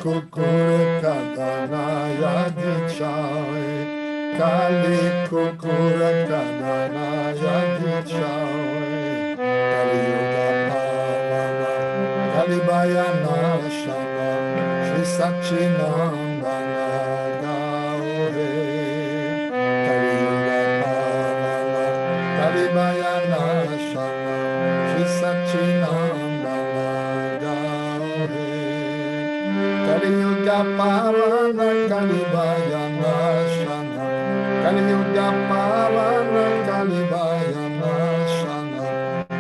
kukure kadana yadichai. Kali kukure kadana yadichai. Kali yuga pavana. Kali bayana shana. Shri Sachinandana gaure. Kali yuga pavana. Kali bayana shana. Shri Sachinandana gaure. Kali yuga pavana. Kali bayana shana. Kali yuga pavana. Kali bayana shana.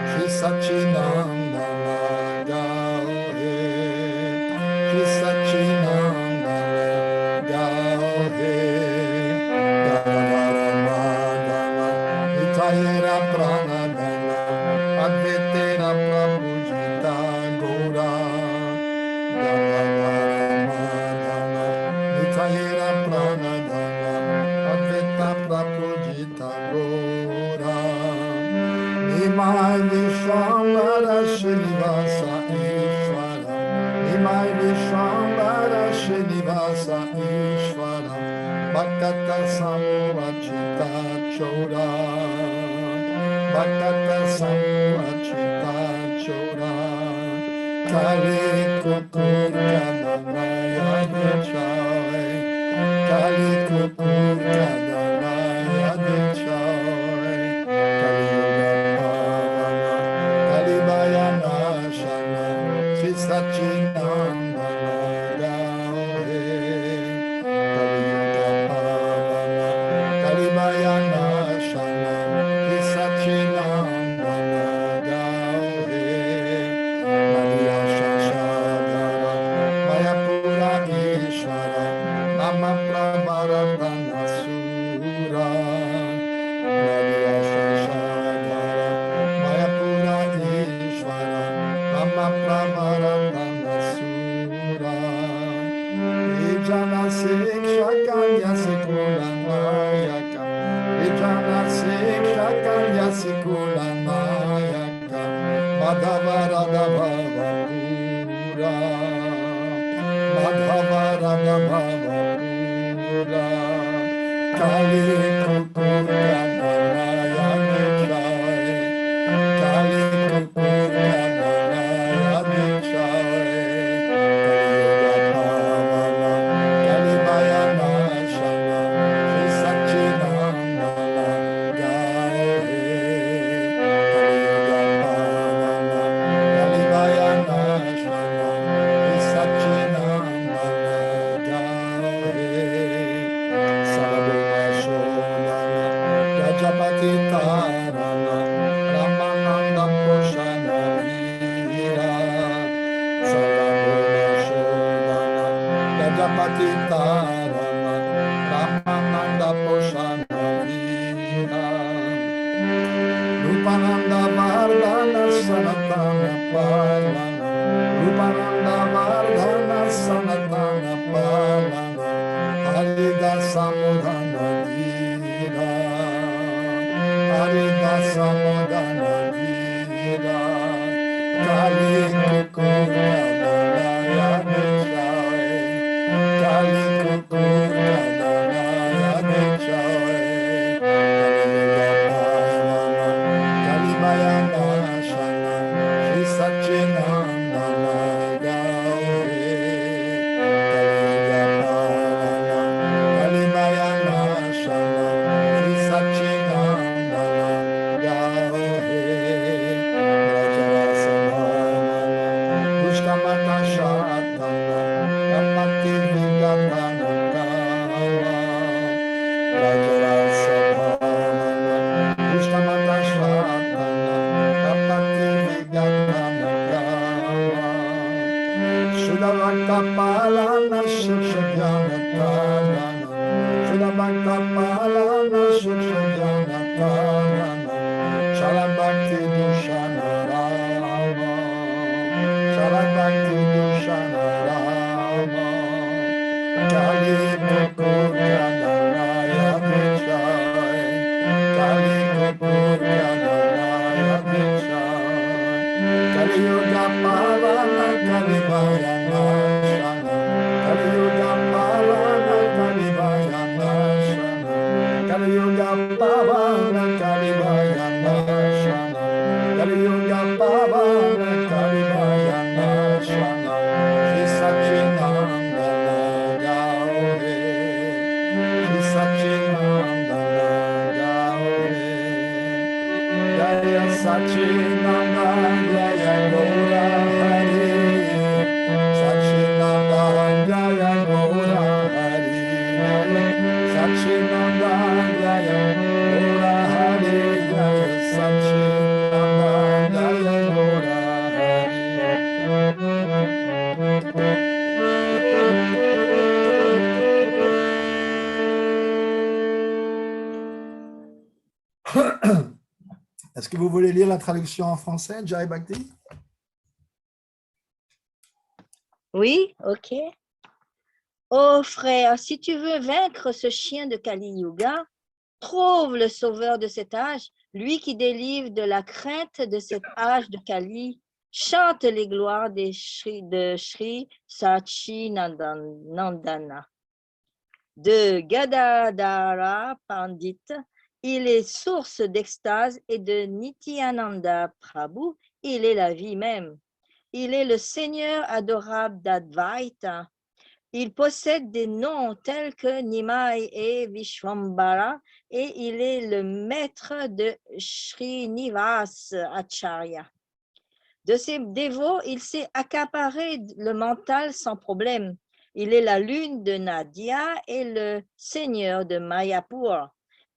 Shri Sachinandana gaure. Shri Sachinandana gaure. Gadadara madana. Nitayera pranadana. Advetera prabhujita gora. Gadadara madana. Nitayera pranadana. Adveta prabhujita gora. Nimai Vishwambara Srinivasa Ishvara. Nimai Vishwambara Srinivasa Ishvara. Bhaktata Samuvachita Chora. Bhaktata Samuvachita Chora. Kali Kukur Kadanaya Vichai. Kali Kukur Kadanaya Vichai. Kali Yuga Pavana. Kali Bayana Shana. Shri Sachinandana gaure. Kali Yuga Pavana. Kali Bayana Shana. Shri Sachinandana gaure. Maria Shashadara. Mayapura Ishvara. Nama Prabharadana Sura. Maria Shashadara. Mayapura Ishvara. Nama Prabharadana Sura. Vijana Siksha Kanya Sikula Nayaka. Vijana Siksha Kanya Sikula Nayaka. Madhava Bhava Pura. Madhava Bhava Pura. Kali Kukur Kadanaya Vichai. Kali Kukur Kadanaya Vichai. Kali Yuga Pavana. Kali Bayana Shana. Shri Sachinandana gaure. Kali Yuga Pavana. Kali Bayana Shana. Shri Sachinandana gaure. Sarabhuma Shodana. Rajapati Tarana. Ramananda Poshana Vira. Sarabhuma Shodana. Rajapati Tarana. Ramananda Poshana Vira. Rupananda Vardhana Sanatana Palana. Rupananda Vardhana Sanatana Palana. Harida Samudana Dira. Harida Samudana Dira. Kali Kukur Kadanaya Vichai. Kali Kukur Kadanaya Vichai. Kali Yuga Pavana. Kali Bayana Shana. Shri Sachinandana gaure. Kali Yuga Pavana. Kali Bayana Shana. Shri Sachinandana gaure. Rajarasa Bhavana. Pushkamata Shatana. Ramati Vigatana Kala. Rajarasa Bhavana. Pushkamata Shatana. Ramati Vigatana Kala. Sudavakta Palana Shiksha Jnana Tarana. Sudavakta Palana Shiksha Jnana Tarana. Shalabhakti Dushana Rama. Shalabhakti Dushana Rama. Kali Kukur Kadanaya Vichai. Kali Kukur Kadanaya Vichai. Kali Yuga Pavana Kali Bayana Shana. Est-ce que vous voulez lire la traduction en français, Jai Bhakti? Oui, ok. Oh frère, si tu veux vaincre ce chien de Kali Yuga, trouve le sauveur de cet âge, lui qui délivre de la crainte de cet âge de Kali. Chante les gloires de Shri Sachi Nandana. De Gadadhara Pandit, il est source d'extase, et de Nityananda Prabhu, il est la vie même. Il est le Seigneur adorable d'Advaita. Il possède des noms tels que Nimai et Vishwambara, et il est le maître de Srinivas Acharya. De ses dévots, il s'est accaparé le mental sans problème. Il est la lune de Nadia et le seigneur de Mayapur.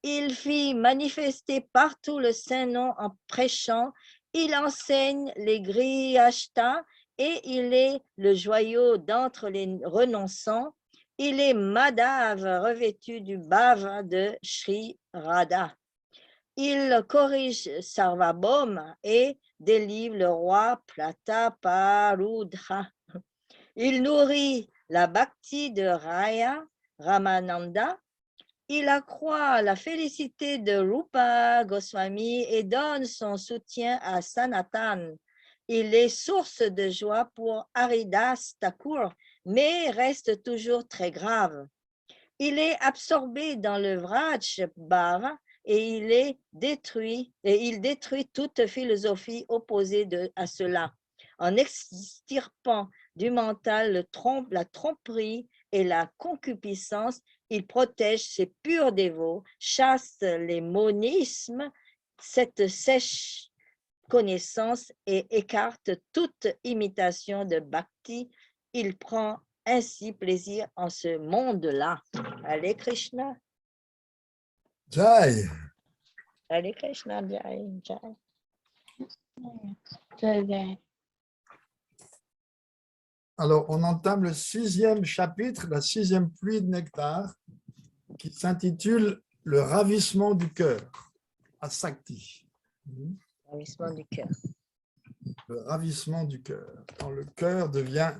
Il fit manifester partout le Saint-Nom en prêchant. Il enseigne les Grihashta et il est le joyau d'entre les renonçants. Il est Madhav revêtu du bhava de Sri Radha. Il corrige Sarvabhauma et délivre le roi Prataparudra. Il nourrit la bhakti de Raya Ramananda. Il accroît la félicité de Rupa Goswami et donne son soutien à Sanatan. Il est source de joie pour Haridas Thakur, mais reste toujours très grave. Il est absorbé dans le Vraj Bhava et il détruit toute philosophie opposée à cela. En extirpant du mental la tromperie et la concupiscence, il protège ses purs dévots, chasse les monismes, cette sèche connaissance, et écarte toute imitation de bhakti. Il prend ainsi plaisir en ce monde-là. Allez Krishna. Jai. Allez Krishna, Jai, Jai. Alors, on entame le 6e chapitre, la 6e pluie de nectar, qui s'intitule « Le ravissement du cœur », Asakti. Ravissement du cœur. Le ravissement du cœur. Quand le cœur devient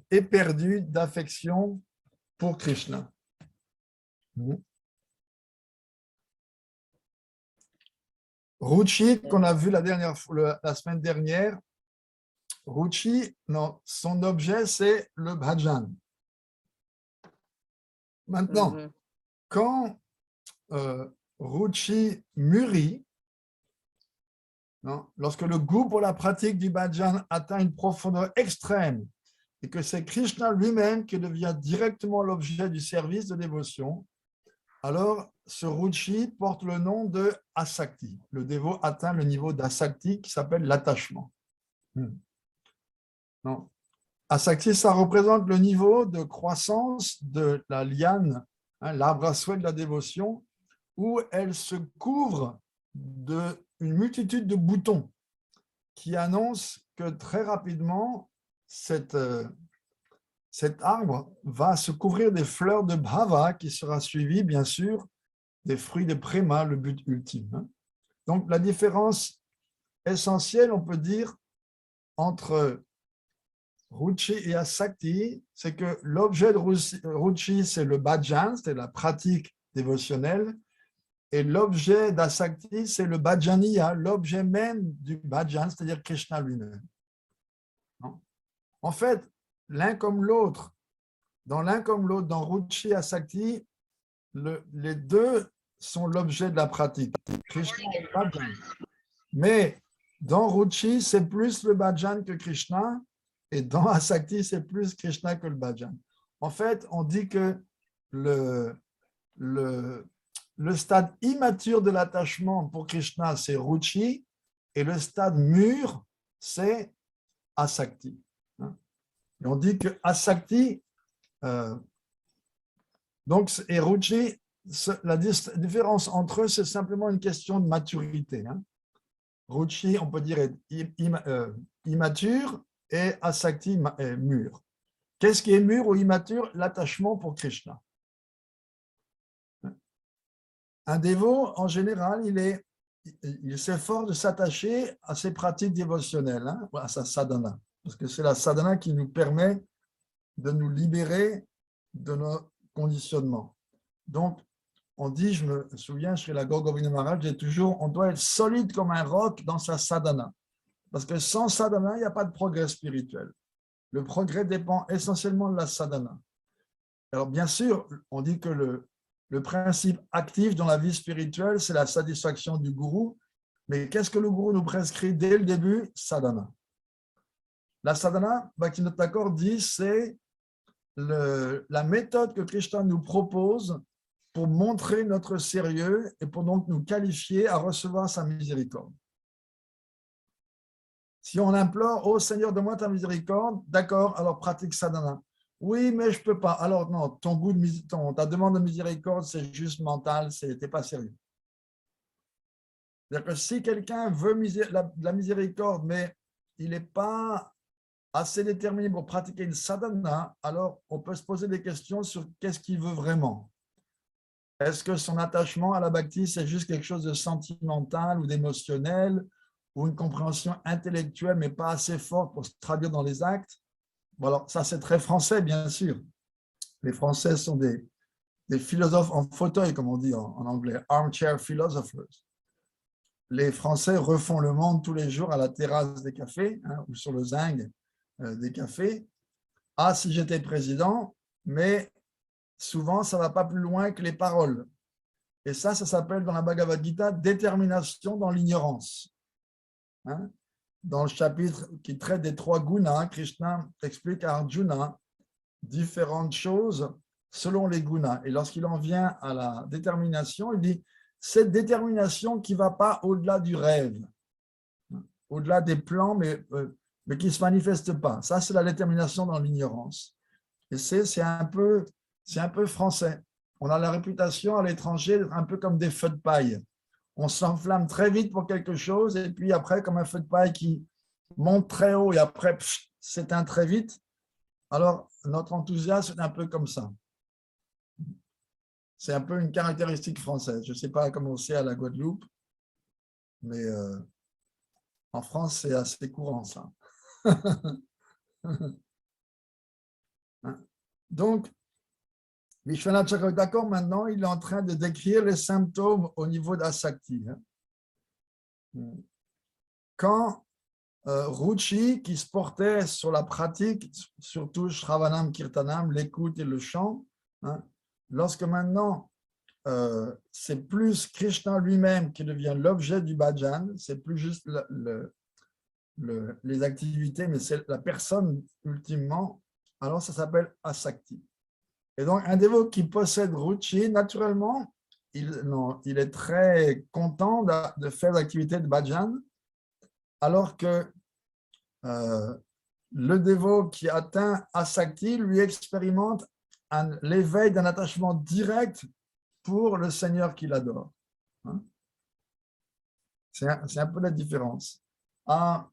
éperdu d'affection pour Krishna. Ruchi, qu'on a vu la semaine dernière, Ruchi, non, son objet, c'est le bhajan. Maintenant, quand Ruchi mûrit, non, lorsque le goût pour la pratique du bhajan atteint une profondeur extrême et que c'est Krishna lui-même qui devient directement l'objet du service de dévotion, alors ce Ruchi porte le nom de Asakti. Le dévot atteint le niveau d'Asakti qui s'appelle l'attachement. Non. Asakti, ça représente le niveau de croissance de la liane, l'arbre à souhait de la dévotion, où elle se couvre d'une multitude de boutons qui annoncent que très rapidement, cet arbre va se couvrir des fleurs de bhava qui sera suivi, bien sûr, des fruits de préma, le but ultime. Donc, la différence essentielle, on peut dire, entre Ruchi et Asakti, c'est que l'objet de Ruchi, c'est le bhajan, c'est la pratique dévotionnelle, et l'objet d'Asakti, c'est le bhajaniya, l'objet même du bhajan, c'est-à-dire Krishna lui-même. En fait, l'un comme l'autre, dans Ruchi et Asakti, les deux sont l'objet de la pratique, Krishna et le bhajan. Mais dans Ruchi, c'est plus le bhajan que Krishna, et dans Asakti, c'est plus Krishna que le bhajan. En fait, on dit que le stade immature de l'attachement pour Krishna, c'est Ruchi, et le stade mûr, c'est Asakti. Et on dit que Asakti, donc, et Ruchi, la différence entre eux, c'est simplement une question de maturité. Ruchi, on peut dire, est immature, et Asakti est mûr. Qu'est-ce qui est mûr ou immature? L'attachement pour Krishna. Un dévot, en général, il est il s'efforce de s'attacher à ses pratiques dévotionnelles, hein, à sa sadhana, parce que c'est la sadhana qui nous permet de nous libérer de nos conditionnements. Donc, on dit, je me souviens, chez la Gaur Govinda Maharaj, j'ai toujours, on doit être solide comme un roc dans sa sadhana, parce que sans sadhana, il n'y a pas de progrès spirituel. Le progrès dépend essentiellement de la sadhana. Alors, bien sûr, on dit que le principe actif dans la vie spirituelle, c'est la satisfaction du gourou. Mais qu'est-ce que le gourou nous prescrit dès le début? Sadhana. La sadhana, Bhaktivinoda Thakur dit, c'est la méthode que Krishna nous propose pour montrer notre sérieux et pour donc nous qualifier à recevoir sa miséricorde. Si on implore, oh Seigneur, donne-moi ta miséricorde, d'accord, alors pratique sadhana. Oui, mais je ne peux pas. Alors non, ta demande de miséricorde, c'est juste mental, tu n'es pas sérieux. C'est-à-dire que si quelqu'un veut la miséricorde, mais il n'est pas assez déterminé pour pratiquer une sadhana, alors on peut se poser des questions sur qu'est-ce qu'il veut vraiment. Est-ce que son attachement à la bhakti, c'est juste quelque chose de sentimental ou d'émotionnel, ou une compréhension intellectuelle, mais pas assez forte pour se traduire dans les actes? Bon, alors, ça, c'est très français, bien sûr. Les Français sont des philosophes en fauteuil, comme on dit en anglais, armchair philosophers. Les Français refont le monde tous les jours à la terrasse des cafés, hein, ou sur le zinc des cafés. Ah, si j'étais président, mais souvent, ça ne va pas plus loin que les paroles. Et ça s'appelle dans la Bhagavad Gita détermination dans l'ignorance. Hein? Dans le chapitre qui traite des 3 gunas, Krishna explique à Arjuna différentes choses selon les gunas. Et lorsqu'il en vient à la détermination, il dit cette détermination qui ne va pas au-delà du rêve, au-delà des plans, mais qui ne se manifeste pas. Ça, c'est la détermination dans l'ignorance. Et c'est un peu français. On a la réputation à l'étranger d'être un peu comme des feux de paille. On s'enflamme très vite pour quelque chose et puis après, comme un feu de paille qui monte très haut et après s'éteint très vite, alors notre enthousiasme est un peu comme ça. C'est un peu une caractéristique française. Je ne sais pas comment c'est à la Guadeloupe, mais en France, c'est assez courant ça. Donc, Vishwanath Chakravarti Thakur, maintenant, il est en train de décrire les symptômes au niveau d'Asakti. Quand Ruchi, qui se portait sur la pratique, surtout Shravanam Kirtanam, l'écoute et le chant, hein, lorsque maintenant c'est plus Krishna lui-même qui devient l'objet du bhajan, c'est plus juste les activités, mais c'est la personne ultimement, alors ça s'appelle Asakti. Et donc, un dévot qui possède Ruchi, naturellement, il est très content de faire l'activité de bhajan, alors que le dévot qui atteint Asakti, lui expérimente l'éveil d'un attachement direct pour le Seigneur qu'il adore. C'est un peu la différence. À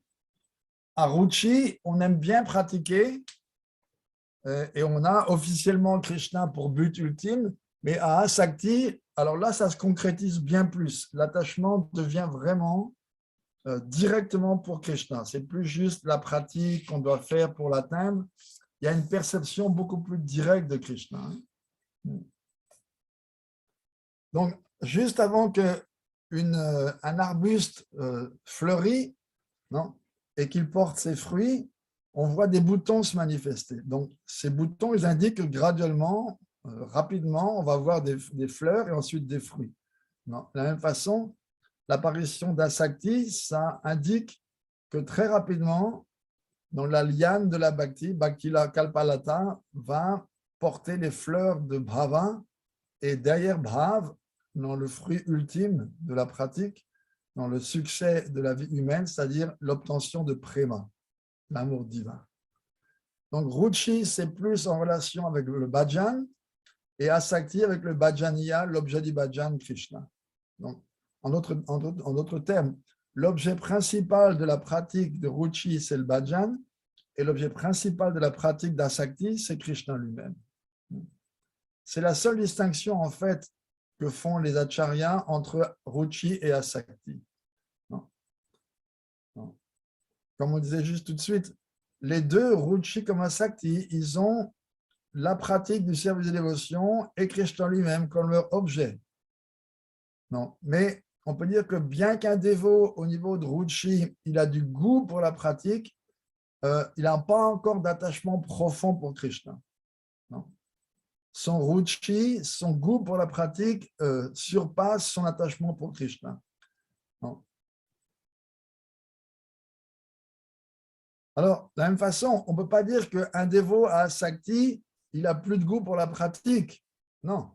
Ruchi, on aime bien pratiquer, et on a officiellement Krishna pour but ultime, mais à Asakti, alors là, ça se concrétise bien plus. L'attachement devient vraiment directement pour Krishna. C'est plus juste la pratique qu'on doit faire pour l'atteindre. Il y a une perception beaucoup plus directe de Krishna. Donc, juste avant qu'un arbuste fleurit, non, et qu'il porte ses fruits, on voit des boutons se manifester. Donc, ces boutons, ils indiquent que graduellement, rapidement, on va voir des fleurs et ensuite des fruits. Non, de la même façon, l'apparition d'Asakti, ça indique que très rapidement, dans la liane de la Bhakti, Bhaktila Kalpalata va porter les fleurs de Bhava, et derrière Bhav, dans le fruit ultime de la pratique, dans le succès de la vie humaine, c'est-à-dire l'obtention de Prema, l'amour divin. Donc, Ruchi, c'est plus en relation avec le bhajan, et Asakti avec le bhajaniya, l'objet du bhajan, Krishna. Donc, en d'autres termes, l'objet principal de la pratique de Ruchi, c'est le bhajan, et l'objet principal de la pratique d'Asakti, c'est Krishna lui-même. C'est la seule distinction, en fait, que font les acharyas entre Ruchi et Asakti. Non. Non. Comme on disait juste tout de suite, les deux, Ruchi comme Asakti, ils ont la pratique du service de dévotion et Krishna lui-même comme leur objet. Non. Mais on peut dire que bien qu'un dévot au niveau de Ruchi, il a du goût pour la pratique, il n'a pas encore d'attachement profond pour Krishna. Non. Son ruchi, son goût pour la pratique surpasse son attachement pour Krishna. Non. Alors, de la même façon, on ne peut pas dire qu'un dévot à Sakti, il a plus de goût pour la pratique. Non.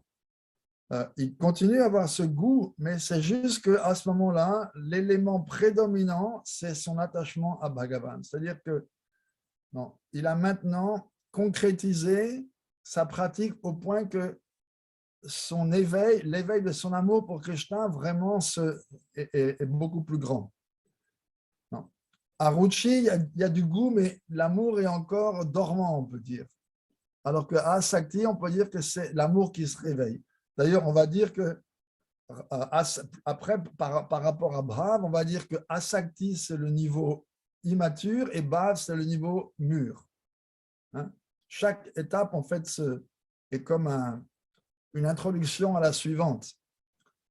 Il continue à avoir ce goût, mais c'est juste qu'à ce moment-là, l'élément prédominant, c'est son attachement à Bhagavan. C'est-à-dire que non, il a maintenant concrétisé sa pratique au point que son éveil, l'éveil de son amour pour Krishna vraiment est beaucoup plus grand. Non. À Ruchi, il y a du goût, mais l'amour est encore dormant, on peut dire. Alors qu'à Sakti, on peut dire que c'est l'amour qui se réveille. D'ailleurs, on va dire que, après, par rapport à Bhav, on va dire que Asakti, c'est le niveau immature et Bhav, c'est le niveau mûr. Hein? Chaque étape, en fait, est comme une introduction à la suivante.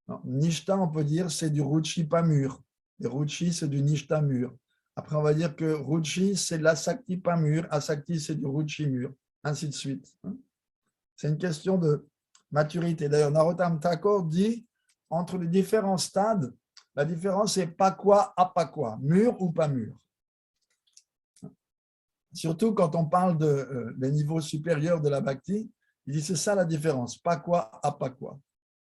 Non, Nishta, on peut dire, c'est du Ruchi pas mûr. Et Ruchi, c'est du Nishta mûr. Après, on va dire que Ruchi, c'est l'Asakti pas mûr. Asakti, c'est du Ruchi mûr. Ainsi de suite. C'est une question de maturité. D'ailleurs, Narottam Thakur dit, entre les différents stades, la différence est pas quoi à pas quoi, mûr ou pas mûr. Surtout quand on parle des niveaux supérieurs de la bhakti, il dit c'est ça la différence, pas quoi à pas quoi.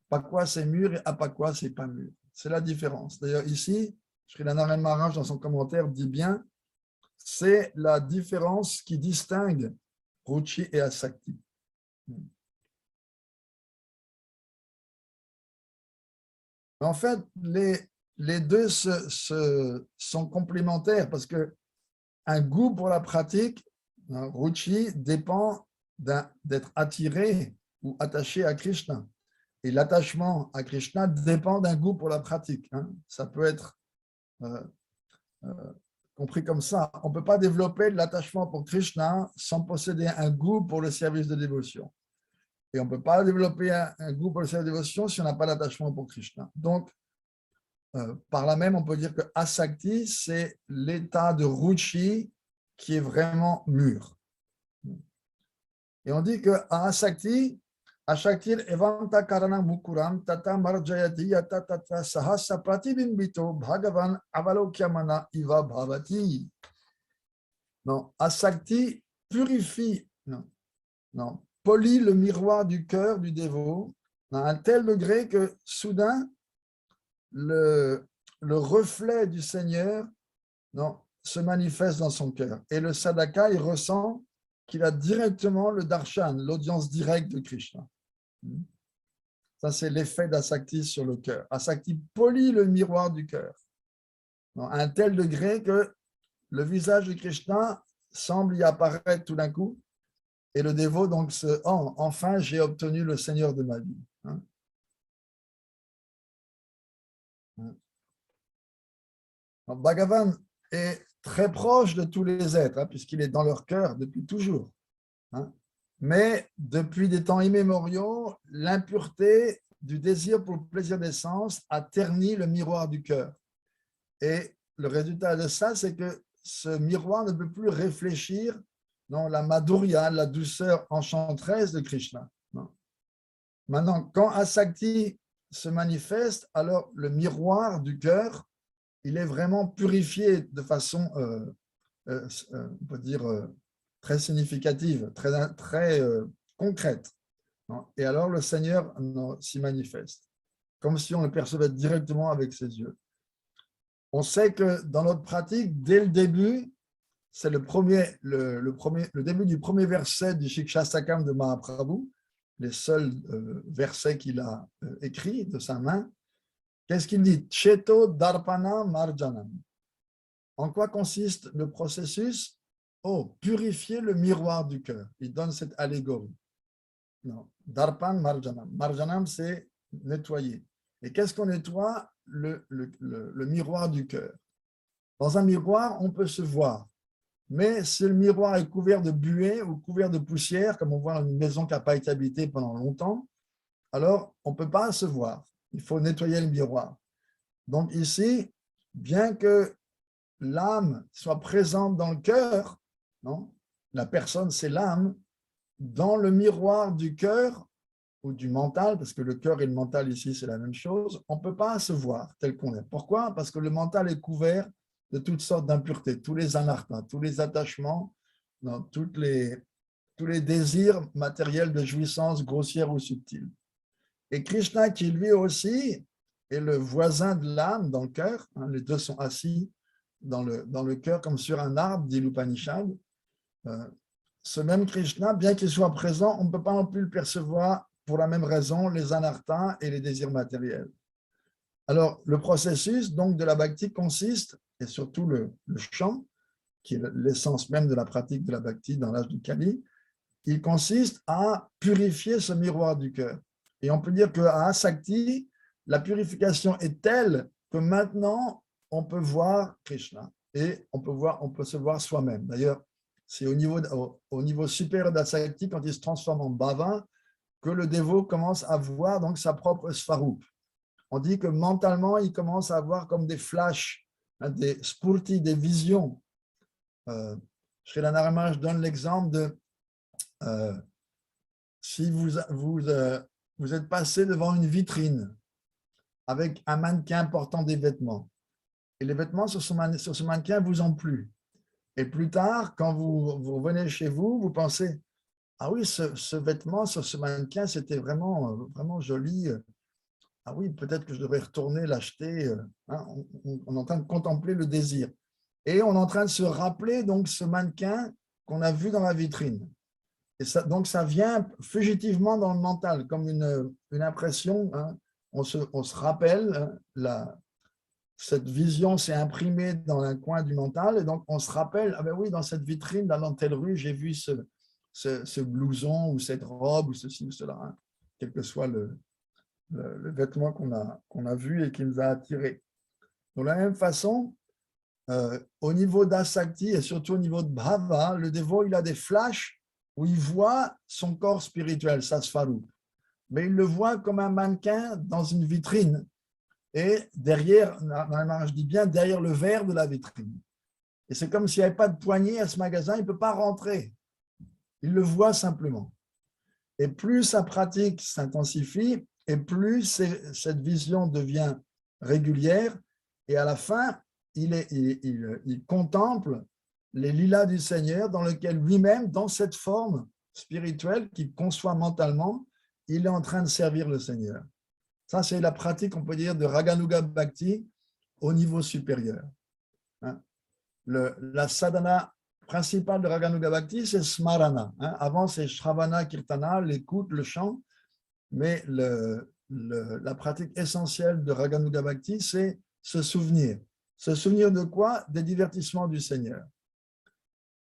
Pas quoi c'est mûr et à pas quoi c'est pas mûr. C'est la différence. D'ailleurs ici, Srila Narayan Maharaj dans son commentaire dit bien, c'est la différence qui distingue Ruchi et Asakti. En fait, les deux sont complémentaires parce que un goût pour la pratique, Ruchi, dépend d'être attiré ou attaché à Krishna. Et l'attachement à Krishna dépend d'un goût pour la pratique. Ça peut être compris comme ça. On ne peut pas développer de l'attachement pour Krishna sans posséder un goût pour le service de dévotion. Et on ne peut pas développer un goût pour le service de dévotion si on n'a pas d'attachement pour Krishna. Donc, par là même, on peut dire que Asakti, c'est l'état de Ruchi qui est vraiment mûr. Et on dit que à Asakti, Ashaktir evanta karana mukuram tata marjayati yata tatra sahasa pratibimbito bhagavan avalokyamana iva bhavati. Non, Asakti purifie, non, polit le miroir du cœur du dévot à un tel degré que soudain, le reflet du Seigneur se manifeste dans son cœur. Et le sadhaka, il ressent qu'il a directement le darshan, l'audience directe de Krishna. Ça, c'est l'effet d'Asakti sur le cœur. Asakti polit le miroir du cœur à un tel degré que le visage de Krishna semble y apparaître tout d'un coup. Et le dévot, donc, enfin, j'ai obtenu le Seigneur de ma vie. Donc, Bhagavan est très proche de tous les êtres, puisqu'il est dans leur cœur depuis toujours. Mais depuis des temps immémoriaux, l'impureté du désir pour le plaisir des sens a terni le miroir du cœur. Et le résultat de ça, c'est que ce miroir ne peut plus réfléchir la madhurya, la douceur enchanteresse de Krishna. Maintenant, quand Asakti se manifeste, alors le miroir du cœur, il est vraiment purifié de façon, on peut dire, très significative, très concrète. Et alors le Seigneur s'y manifeste, comme si on le percevait directement avec ses yeux. On sait que dans notre pratique, dès le début, c'est le début du premier verset du Shikshastakam de Mahaprabhu, les seuls versets qu'il a écrits de sa main. Qu'est-ce qu'il dit? Cheto Darpana Marjanam. En quoi consiste le processus? Purifier le miroir du cœur. Il donne cette allégorie. Darpan Marjanam. Marjanam, c'est nettoyer. Et qu'est-ce qu'on nettoie? Le miroir du cœur. Dans un miroir, on peut se voir. Mais si le miroir est couvert de buée ou couvert de poussière, comme on voit dans une maison qui n'a pas été habitée pendant longtemps, alors on ne peut pas se voir. Il faut nettoyer le miroir. Donc ici, bien que l'âme soit présente dans le cœur, non? La personne, c'est l'âme, dans le miroir du cœur ou du mental, parce que le cœur et le mental ici, c'est la même chose, on ne peut pas se voir tel qu'on est. Pourquoi? Parce que le mental est couvert de toutes sortes d'impuretés, tous les anarthas, tous les attachements, dans tous les désirs matériels de jouissance grossière ou subtile. Et Krishna, qui lui aussi est le voisin de l'âme dans le cœur, hein, les deux sont assis dans le cœur comme sur un arbre, dit l'Upanishad. Ce même Krishna, bien qu'il soit présent, on ne peut pas non plus le percevoir pour la même raison, les anarthas et les désirs matériels. Alors, le processus donc de la bhakti consiste, et surtout le chant, qui est l'essence même de la pratique de la bhakti dans l'âge du Kali, il consiste à purifier ce miroir du cœur. Et on peut dire qu'à Asakti, la purification est telle que maintenant, on peut voir Krishna et on peut se voir soi-même. D'ailleurs, c'est au niveau supérieur d'Asakti, quand il se transforme en bhava, que le dévot commence à voir donc sa propre svarup. On dit que mentalement, il commence à avoir comme des flashs, hein, des spurti, des visions. Srila Narayana donne l'exemple de si vous êtes passé devant une vitrine avec un mannequin portant des vêtements, et les vêtements sur ce mannequin vous ont plu. Et plus tard, quand vous revenez chez vous, vous pensez « Ah oui, ce vêtement sur ce mannequin, c'était vraiment, vraiment joli. Ah oui, peut-être que je devrais retourner l'acheter. » Hein, on est en train de contempler le désir. Et on est en train de se rappeler donc ce mannequin qu'on a vu dans la vitrine. Et ça, donc, ça vient fugitivement dans le mental, comme une impression. Hein. On se rappelle, hein, cette vision s'est imprimée dans un coin du mental, et donc on se rappelle, ah ben oui, dans cette vitrine, dans telle rue, j'ai vu ce blouson, ou cette robe, ou ceci, ou cela, hein, quel que soit le vêtement qu'on a vu et qui nous a attirés. De la même façon, au niveau d'Asakti, et surtout au niveau de Bhava, le dévot, il a des flashs où il voit son corps spirituel, sa svarup. Mais il le voit comme un mannequin dans une vitrine. Et derrière, je dis bien, derrière le verre de la vitrine. Et c'est comme s'il n'y avait pas de poignée à ce magasin, il ne peut pas rentrer. Il le voit simplement. Et plus sa pratique s'intensifie, et plus cette vision devient régulière, et à la fin, il contemple les lilas du Seigneur dans lequel lui-même, dans cette forme spirituelle qu'il conçoit mentalement, il est en train de servir le Seigneur. Ça, c'est la pratique, on peut dire, de Raganuga Bhakti au niveau supérieur. Hein? La sadhana principale de Raganuga Bhakti, c'est Smarana. Hein? Avant, c'est Shravana, Kirtana, l'écoute, le chant. Mais la pratique essentielle de Raganuga Bhakti, c'est se souvenir. Se souvenir de quoi? Des divertissements du Seigneur.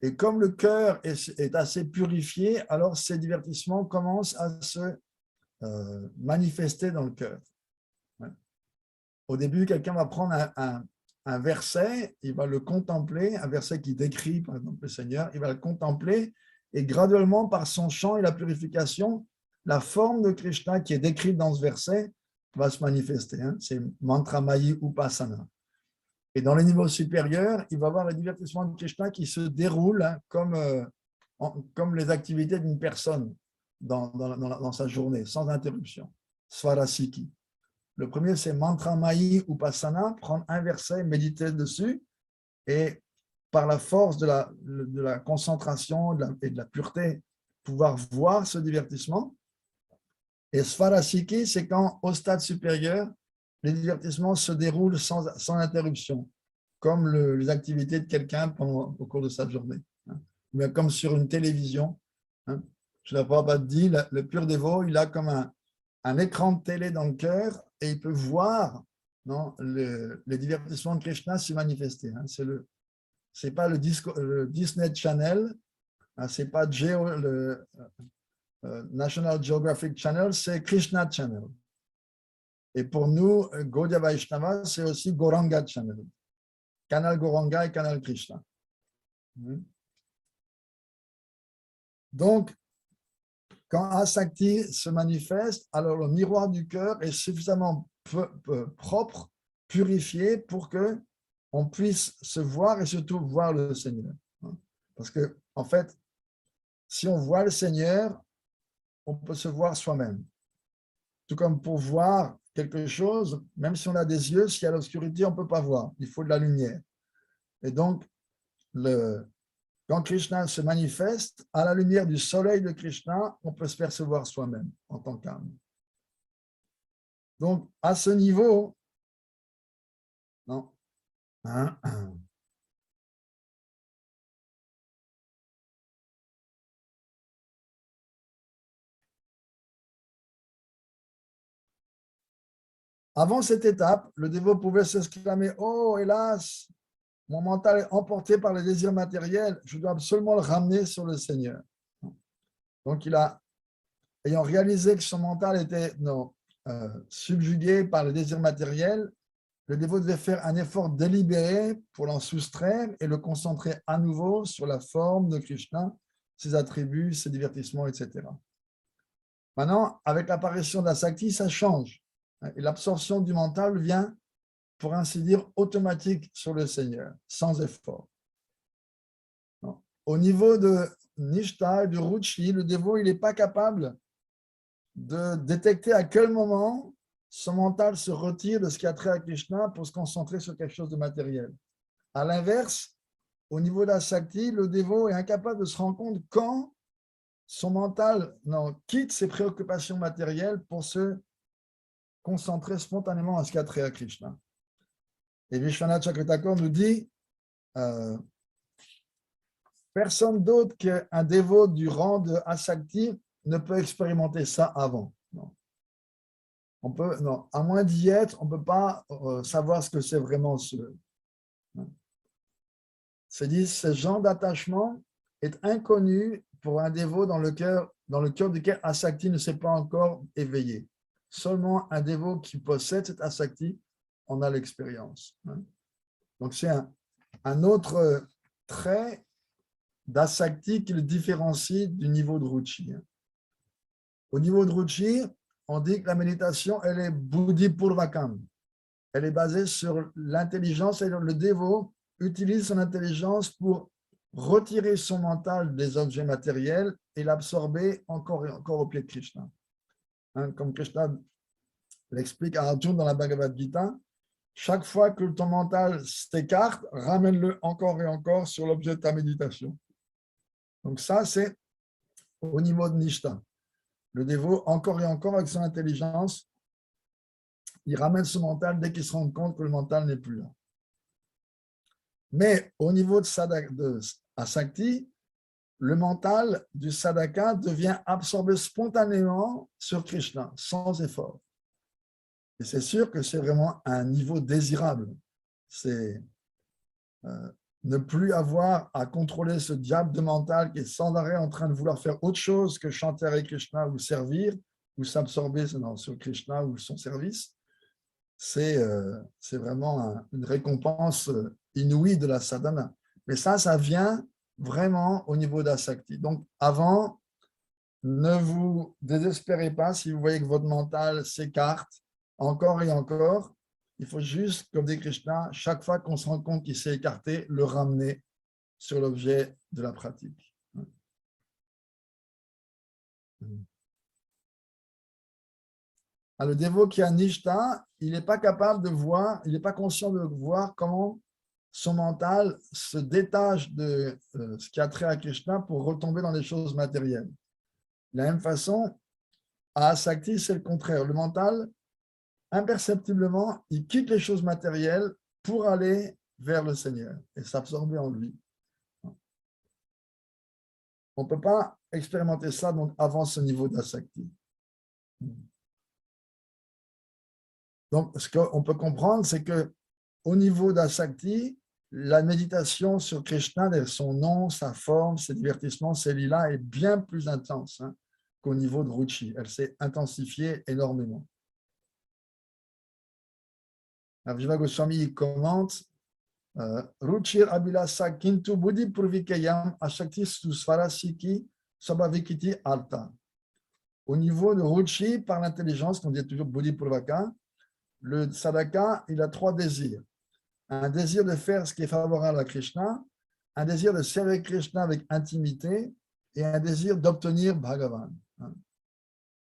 Et comme le cœur est assez purifié, alors ces divertissements commencent à se manifester dans le cœur. Au début, quelqu'un va prendre un verset, il va le contempler, un verset qui décrit, par exemple, le Seigneur, il va le contempler, et graduellement, par son chant et la purification, la forme de Krishna qui est décrite dans ce verset va se manifester. Hein. C'est Mantramayi Upasana. Et dans les niveaux supérieurs, il va y avoir le divertissement de Krishna qui se déroule, hein, comme les activités d'une personne dans sa journée, sans interruption. Svarasiki. Le premier, c'est Mantramayi Upasana, prendre un verset, méditer dessus, et par la force de la concentration et de la pureté, pouvoir voir ce divertissement. Et Svarasiki, c'est quand, au stade supérieur, les divertissements se déroulent sans interruption, comme les activités de quelqu'un au cours de sa journée. Hein. Mais comme sur une télévision. Hein. Je ne l'ai pas dit, le pur dévot, il a comme un écran de télé dans le cœur et il peut voir, non, les divertissements de Krishna se manifester. Hein. C'est pas le Disney Channel, hein, c'est pas le National Geographic Channel, c'est Krishna Channel. Et pour nous, Gaudiya Vaishnava, c'est aussi Gauranga Channel. Canal Gauranga et Canal Krishna. Donc, quand Asakti se manifeste, alors le miroir du cœur est suffisamment propre, purifié pour que on puisse se voir et surtout voir le Seigneur. Parce que, en fait, si on voit le Seigneur, on peut se voir soi-même. Tout comme pour voir quelque chose, même si on a des yeux, s'il y a l'obscurité, on ne peut pas voir. Il faut de la lumière. Et donc, quand Krishna se manifeste, à la lumière du soleil de Krishna, on peut se percevoir soi-même en tant qu'âme. Donc, à ce niveau, non. Avant cette étape, le dévot pouvait s'exclamer « Oh, hélas, mon mental est emporté par les désirs matériels, je dois absolument le ramener sur le Seigneur. » Donc, ayant réalisé que son mental était subjugué par les désirs matériels, le dévot devait faire un effort délibéré pour l'en soustraire et le concentrer à nouveau sur la forme de Krishna, ses attributs, ses divertissements, etc. Maintenant, avec l'apparition d'Asakti, ça change. Et l'absorption du mental vient, pour ainsi dire, automatique sur le Seigneur, sans effort. Au niveau de Nishta et de Ruchi, le dévot, il n'est pas capable de détecter à quel moment son mental se retire de ce qui a trait à Krishna pour se concentrer sur quelque chose de matériel. À l'inverse, au niveau d'Asakti, le dévot est incapable de se rendre compte quand son mental quitte ses préoccupations matérielles pour se concentrer spontanément à ce qui a trait à Krishna. Et Vishwanath Chakravarti nous dit personne d'autre qu'un dévot du rang de Asakti ne peut expérimenter ça avant. À moins d'y être, on ne peut pas savoir ce que c'est vraiment C'est dit, ce genre d'attachement est inconnu pour un dévot dans le cœur duquel Asakti ne s'est pas encore éveillé. Seulement un dévot qui possède cette Asakti en a l'expérience. Donc c'est un autre trait d'Asakti qui le différencie du niveau de Ruchi. Au niveau de Ruchi, on dit que la méditation, elle est Buddhi Purvakam. Elle est basée sur l'intelligence et le dévot utilise son intelligence pour retirer son mental des objets matériels et l'absorber encore et encore au pied de Krishna. Comme Krishna l'explique à Arjuna dans la Bhagavad Gita, chaque fois que ton mental s'écarte, ramène-le encore et encore sur l'objet de ta méditation. Donc ça, c'est au niveau de Nishta. Le dévot, encore et encore, avec son intelligence, il ramène son mental dès qu'il se rend compte que le mental n'est plus là. Mais au niveau de Asakti, le mental du sadhaka devient absorbé spontanément sur Krishna, sans effort. Et c'est sûr que c'est vraiment un niveau désirable. C'est ne plus avoir à contrôler ce diable de mental qui est sans arrêt en train de vouloir faire autre chose que chanter avec Krishna ou servir, ou s'absorber sur Krishna ou son service. C'est vraiment une récompense inouïe de la sadhana. Mais ça vient vraiment au niveau d'Asakti. Donc, avant, ne vous désespérez pas si vous voyez que votre mental s'écarte encore et encore. Il faut juste, comme dit Krishna, chaque fois qu'on se rend compte qu'il s'est écarté, le ramener sur l'objet de la pratique. Alors, le dévot qui a Nishta, il n'est pas capable de voir, il n'est pas conscient de voir comment son mental se détache de ce qui a trait à Krishna pour retomber dans les choses matérielles. De la même façon, à Asakti, c'est le contraire. Le mental, imperceptiblement, il quitte les choses matérielles pour aller vers le Seigneur et s'absorber en lui. On ne peut pas expérimenter ça donc, avant ce niveau d'Asakti. Donc, ce qu'on peut comprendre, c'est qu'au niveau d'Asakti, la méditation sur Krishna, son nom, sa forme, ses divertissements, ses lilas, est bien plus intense qu'au niveau de Ruchi. Elle s'est intensifiée énormément. Jiva Goswami commente Ruchir Abilasa Kintu Buddhi Purvikayam Ashakti Susvarasiki Sabhavikiti Alta. Au niveau de Ruchi, par l'intelligence, qu'on dit toujours Buddhi Purvaka, le sadhaka, il a 3 désirs. Un désir de faire ce qui est favorable à Krishna, un désir de servir Krishna avec intimité et un désir d'obtenir Bhagavan.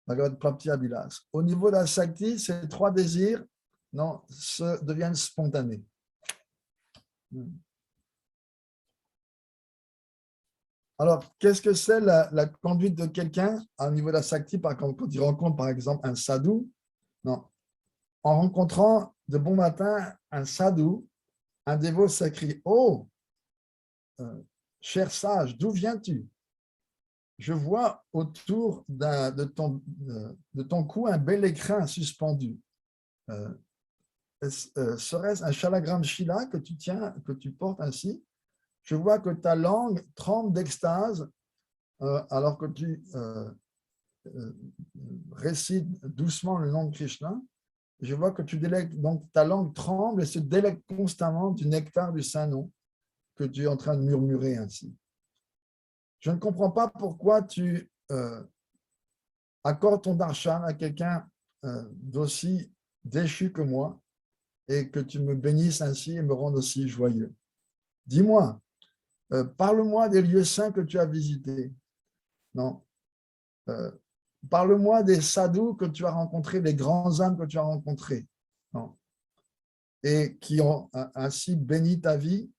Bhagavad Prapti Abhilas. Au niveau de la Shakti, ces 3 désirs deviennent spontanés. Alors, qu'est-ce que c'est la conduite de quelqu'un au niveau de la Shakti quand il rencontre par exemple un sadhu? Non. En rencontrant de bon matin un sadhu, un dévot s'écrie « Oh, cher sage, d'où viens-tu? Je vois autour de ton cou un bel écrin suspendu. Serait-ce un shalagram shila que tu tiens, que tu portes ainsi? Je vois que ta langue tremble d'extase alors que tu récites doucement le nom de Krishna. Je vois que tu délectes, donc ta langue tremble et se délecte constamment du nectar du Saint-Nom que tu es en train de murmurer ainsi. Je ne comprends pas pourquoi tu accordes ton darshan à quelqu'un d'aussi déchu que moi et que tu me bénisses ainsi et me rendes aussi joyeux. Dis-moi, parle-moi des lieux saints que tu as visités. Non. Parle-moi des sadhus que tu as rencontrés, des grands âmes que tu as rencontrés. Non. Et qui ont ainsi béni ta vie.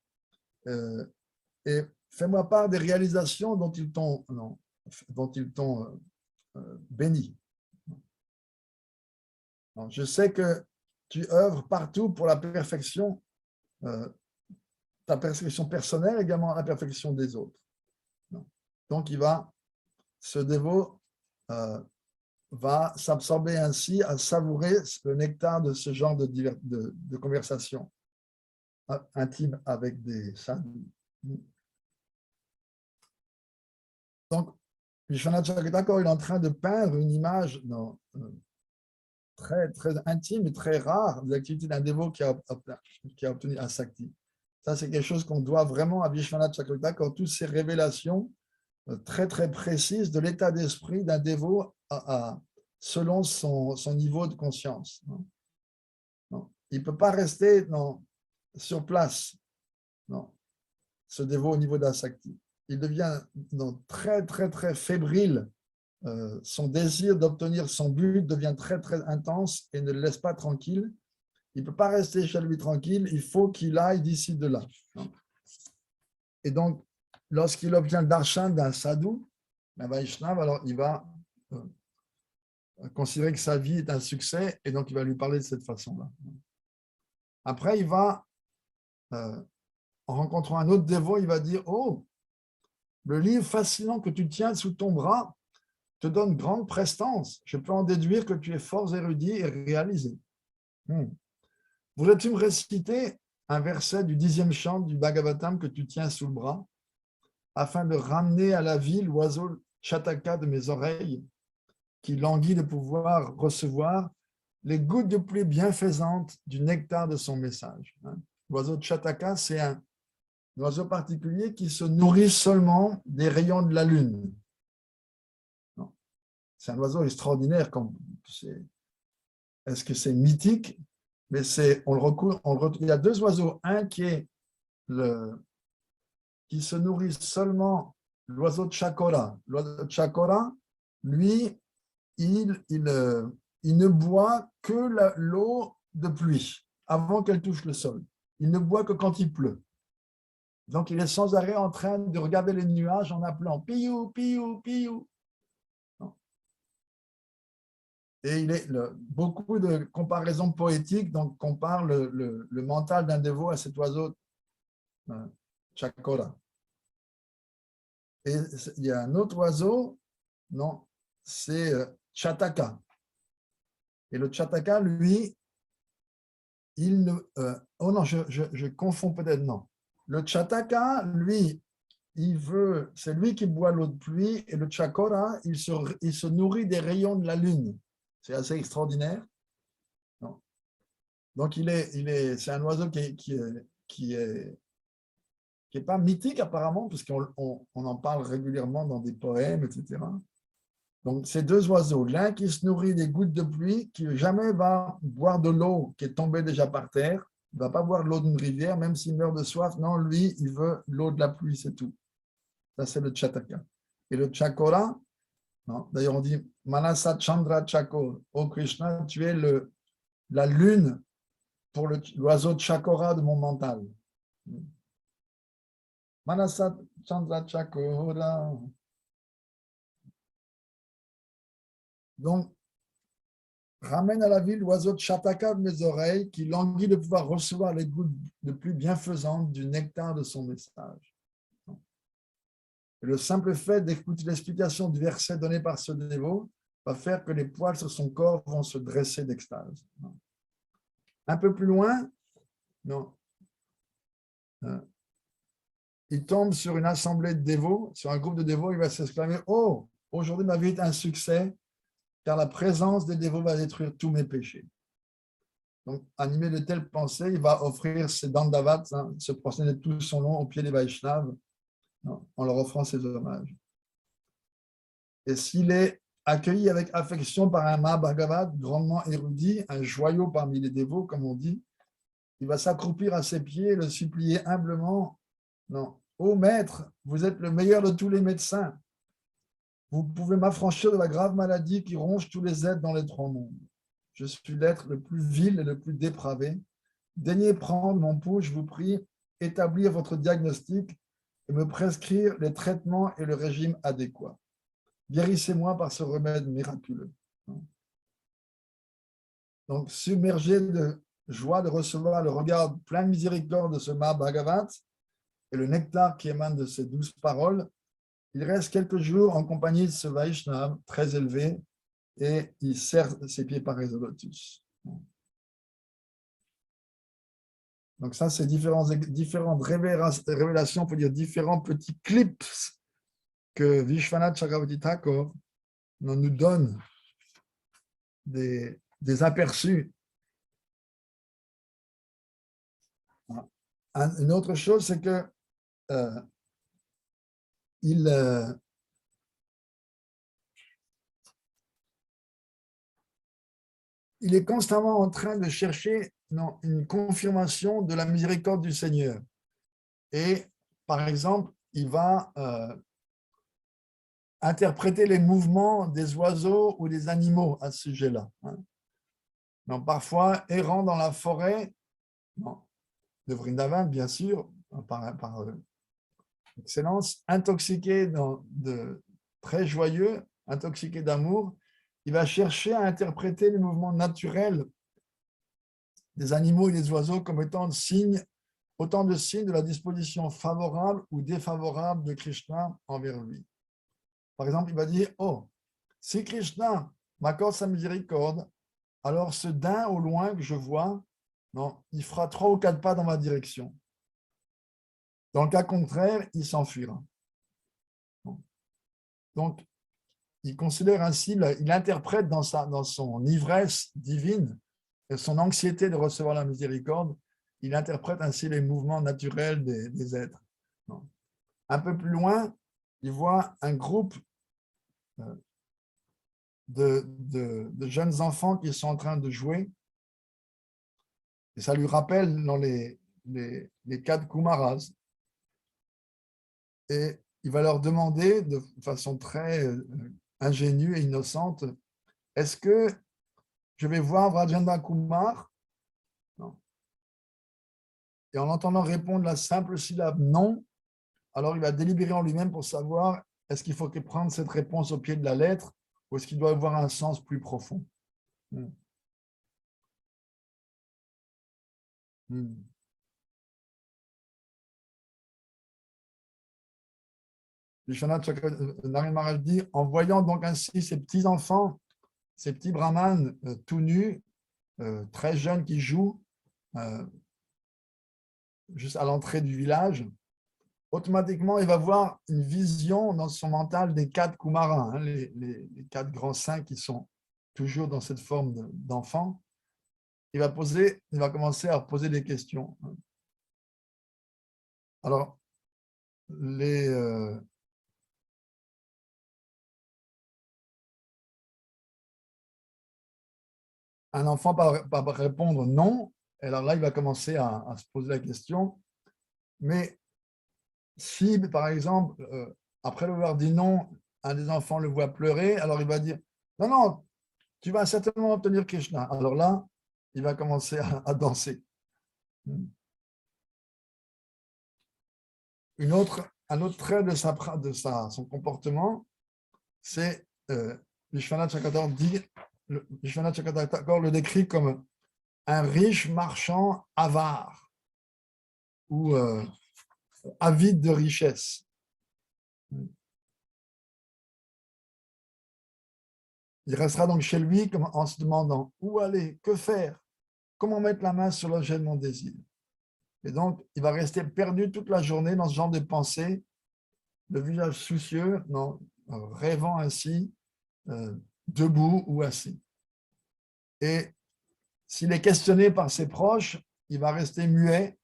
Et fais-moi part des réalisations dont ils t'ont béni. Non. Je sais que tu œuvres partout pour la perfection, ta perfection personnelle, également la perfection des autres. Non. Donc, ce dévot va s'absorber ainsi à savourer le nectar de ce genre de conversation intime avec des sadhus. Donc, Vishwanath Chakravarti, il est en train de peindre une image très, très intime et très rare de l'activité d'un dévot qui a obtenu un Sakti. Ça, c'est quelque chose qu'on doit vraiment à Vishwanath Chakravarti, quand toutes ces révélations très, très précises de l'état d'esprit d'un dévot selon son niveau de conscience. Non. Il ne peut pas rester sur place, ce dévot au niveau de la Sakti. Il devient très, très, très fébrile. Son désir d'obtenir son but devient très, très intense et ne le laisse pas tranquille. Il ne peut pas rester chez lui tranquille, il faut qu'il aille d'ici, de là. Et donc, lorsqu'il obtient le darshan d'un sadhu, un Vaishnav, alors il va considérer que sa vie est un succès et donc il va lui parler de cette façon-là. Après, il va, en rencontrant un autre dévot, il va dire « Oh, le livre fascinant que tu tiens sous ton bras te donne grande prestance. Je peux en déduire que tu es fort érudit et réalisé. Voudrais-tu me réciter un verset du 10e chant du Bhagavatam que tu tiens sous le bras, afin de ramener à la vie l'oiseau Chataka de mes oreilles, qui languit de pouvoir recevoir les gouttes de pluie bienfaisantes du nectar de son message. » L'oiseau Chataka, c'est un oiseau particulier qui se nourrit seulement des rayons de la lune. C'est un oiseau extraordinaire. Est-ce que c'est mythique? Mais on le retrouve. Il y a 2 oiseaux. Un qui se nourrit seulement, l'oiseau Chakora. L'oiseau Chakora, lui, il ne boit que l'eau de pluie avant qu'elle touche le sol. Il ne boit que quand il pleut. Donc, il est sans arrêt en train de regarder les nuages en appelant « Piou, piou, piou ». Et beaucoup de comparaisons poétiques donc, comparent le mental d'un dévot à cet oiseau Chakora. Et il y a un autre oiseau, c'est Chataka. Et le Chataka, lui, il ne... oh non, je confonds peut-être, non. Le Chataka, lui, c'est lui qui boit l'eau de pluie, et le Chakora, il se nourrit des rayons de la lune. C'est assez extraordinaire. Non. Donc, c'est un oiseau qui est pas mythique apparemment, puisqu'on en parle régulièrement dans des poèmes, etc. Donc, ces deux oiseaux, l'un qui se nourrit des gouttes de pluie, qui jamais va boire de l'eau qui est tombée déjà par terre, il ne va pas boire de l'eau d'une rivière, même s'il meurt de soif. Non, lui, il veut l'eau de la pluie, c'est tout. Ça, c'est le Chataka. Et le Chakora, d'ailleurs, on dit Manasa Chandra Chakor. Oh Krishna, tu es la lune pour l'oiseau Chakora de mon mental. Manasa Chandra Chakora. Donc, ramène à la vie l'oiseau Chataka de mes oreilles qui languit de pouvoir recevoir les gouttes de pluie bienfaisantes du nectar de son message. Et le simple fait d'écouter l'explication du verset donné par ce dévot va faire que les poils sur son corps vont se dresser d'extase. Un peu plus loin, il tombe sur une assemblée de dévots, sur un groupe de dévots, il va s'exclamer « Oh, aujourd'hui ma vie est un succès, car la présence des dévots va détruire tous mes péchés. » Donc, animé de telles pensées, il va offrir ses dandavats, se prosterner tout son long au pied des Vaishnavas, en leur offrant ses hommages. Et s'il est accueilli avec affection par un Mahabhagavat grandement érudit, un joyau parmi les dévots, comme on dit, il va s'accroupir à ses pieds et le supplier humblement. Non, ô maître, vous êtes le meilleur de tous les médecins. Vous pouvez m'affranchir de la grave maladie qui ronge tous les êtres dans les trois mondes. Je suis l'être le plus vil et le plus dépravé. Daignez prendre mon pouls, je vous prie, établir votre diagnostic et me prescrire les traitements et le régime adéquat. Guérissez-moi par ce remède miraculeux. Donc, submergé de joie de recevoir le regard plein de miséricorde de ce Mahabhagavat et le nectar qui émane de ces douces paroles, il reste quelques jours en compagnie de ce Vaishnava très élevé et il serre ses pieds par les lotus. Donc ça, c'est différentes révélations, on peut dire différents petits clips que Vishwanath Chakravarti Thakur nous donne des aperçus. Une autre chose, c'est que il est constamment en train de chercher une confirmation de la miséricorde du Seigneur. Et, par exemple, il va interpréter les mouvements des oiseaux ou des animaux à ce sujet-là. Donc, parfois, errant dans la forêt, de Vrindavan, bien sûr, par excellence, intoxiqué très joyeux, intoxiqué d'amour, il va chercher à interpréter les mouvements naturels des animaux et des oiseaux comme étant autant de signes de la disposition favorable ou défavorable de Krishna envers lui. Par exemple, il va dire, oh, si Krishna m'accorde sa miséricorde, alors ce daim au loin que je vois, il fera 3 ou 4 pas dans ma direction. Dans le cas contraire, il s'enfuira. Donc, il considère ainsi, il interprète dans son ivresse divine et son anxiété de recevoir la miséricorde, il interprète ainsi les mouvements naturels des êtres. Un peu plus loin, il voit un groupe de jeunes enfants qui sont en train de jouer. Et ça lui rappelle dans les 4 Kumaras. Et il va leur demander de façon très ingénue et innocente, est-ce que je vais voir Vrajendra Kumar? Non. Et en entendant répondre la simple syllabe non, alors il va délibérer en lui-même pour savoir est-ce qu'il faut prendre cette réponse au pied de la lettre ou est-ce qu'il doit avoir un sens plus profond. Vishwanath Chakravarti Maharaj dit, en voyant donc ainsi ces petits-enfants, ces petits brahmanes tout nus, très jeunes qui jouent juste à l'entrée du village, automatiquement, il va voir une vision dans son mental des 4 Kumaras, les 4 grands saints qui sont toujours dans cette forme d'enfants. il va commencer à poser des questions. Alors, un enfant va répondre non, et alors là, il va commencer à se poser la question. Mais si, par exemple, après l'avoir dit non, un des enfants le voit pleurer, alors il va dire non, non, tu vas certainement obtenir Krishna. Alors là, il va commencer à danser. Un autre trait de son comportement, c'est Vishwanath Chakravarti dit, Vishwanath Chakravarti le décrit comme un riche marchand avare ou avide de richesse. Il restera donc chez lui en se demandant où aller, que faire, comment mettre la main sur l'objet de mon désir. Et donc, il va rester perdu toute la journée dans ce genre de pensée, le visage soucieux, rêvant ainsi, debout ou assis. Et s'il est questionné par ses proches, il va rester muet,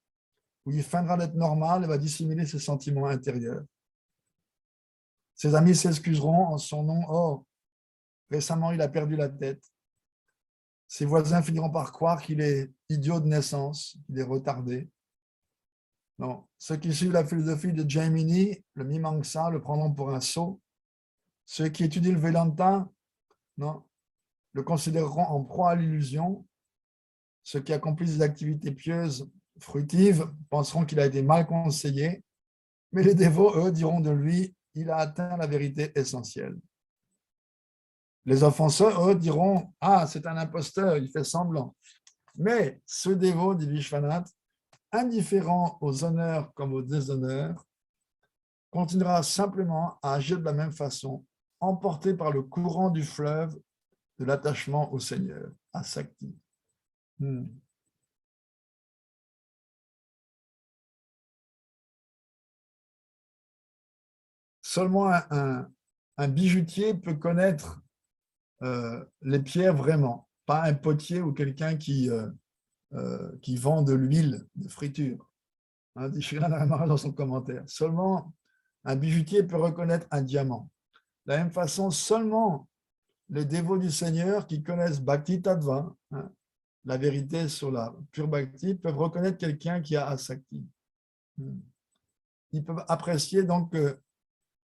ou il feindra d'être normal et va dissimuler ses sentiments intérieurs. Ses amis s'excuseront en son nom. Oh, récemment, il a perdu la tête. Ses voisins finiront par croire qu'il est idiot de naissance, qu'il est retardé. Non. Ceux qui suivent la philosophie de Jaimini, le Mimamsa, le prendront pour un sot. Ceux qui étudient le Vedanta, non, le considéreront en proie à l'illusion. Ceux qui accomplissent des activités pieuses, fructives, penseront qu'il a été mal conseillé. Mais les dévots, eux, diront de lui, il a atteint la vérité essentielle. Les offenseurs, eux, diront, ah, c'est un imposteur, il fait semblant. Mais ce dévot, dit Vishwanath, indifférent aux honneurs comme aux déshonneurs, continuera simplement à agir de la même façon, emporté par le courant du fleuve de l'attachement au Seigneur, à Sakti. Seulement un bijoutier peut connaître les pierres vraiment, pas un potier ou quelqu'un qui vend de l'huile de friture. Dit Sri Lanka Maharaj dans son commentaire. Seulement un bijoutier peut reconnaître un diamant. De la même façon, seulement les dévots du Seigneur qui connaissent Bhakti Tattva, la vérité sur la pure Bhakti, peuvent reconnaître quelqu'un qui a Asakti. Ils peuvent apprécier donc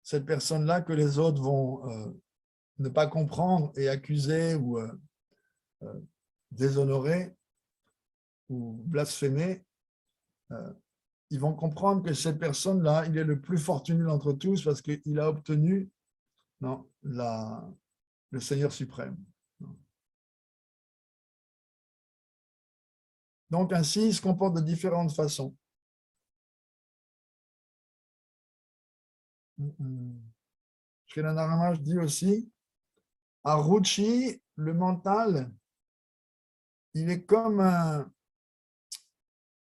cette personne-là que les autres vont ne pas comprendre et accuser ou déshonorer ou blasphémer. Ils vont comprendre que cette personne-là, il est le plus fortuné d'entre tous parce qu'il a obtenu le Seigneur suprême. Donc ainsi, il se comporte de différentes façons. Sri Lanka dit aussi, à Ruchi, le mental, il est comme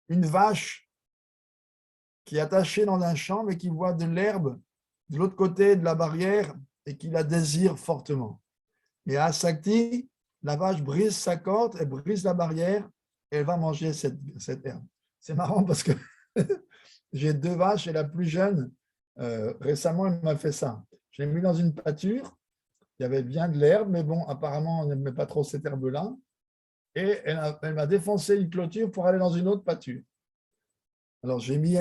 une vache qui est attachée dans un champ mais qui voit de l'herbe de l'autre côté de la barrière et qui la désire fortement. Et à Sakti, la vache brise sa corde, elle brise la barrière et elle va manger cette herbe. C'est marrant parce que j'ai 2 vaches et la plus jeune, récemment, elle m'a fait ça. Je l'ai mis dans une pâture, il y avait bien de l'herbe, mais bon, apparemment, on n'aimait pas trop cette herbe-là. Et elle m'a défoncé une clôture pour aller dans une autre pâture. Alors, j'ai mis,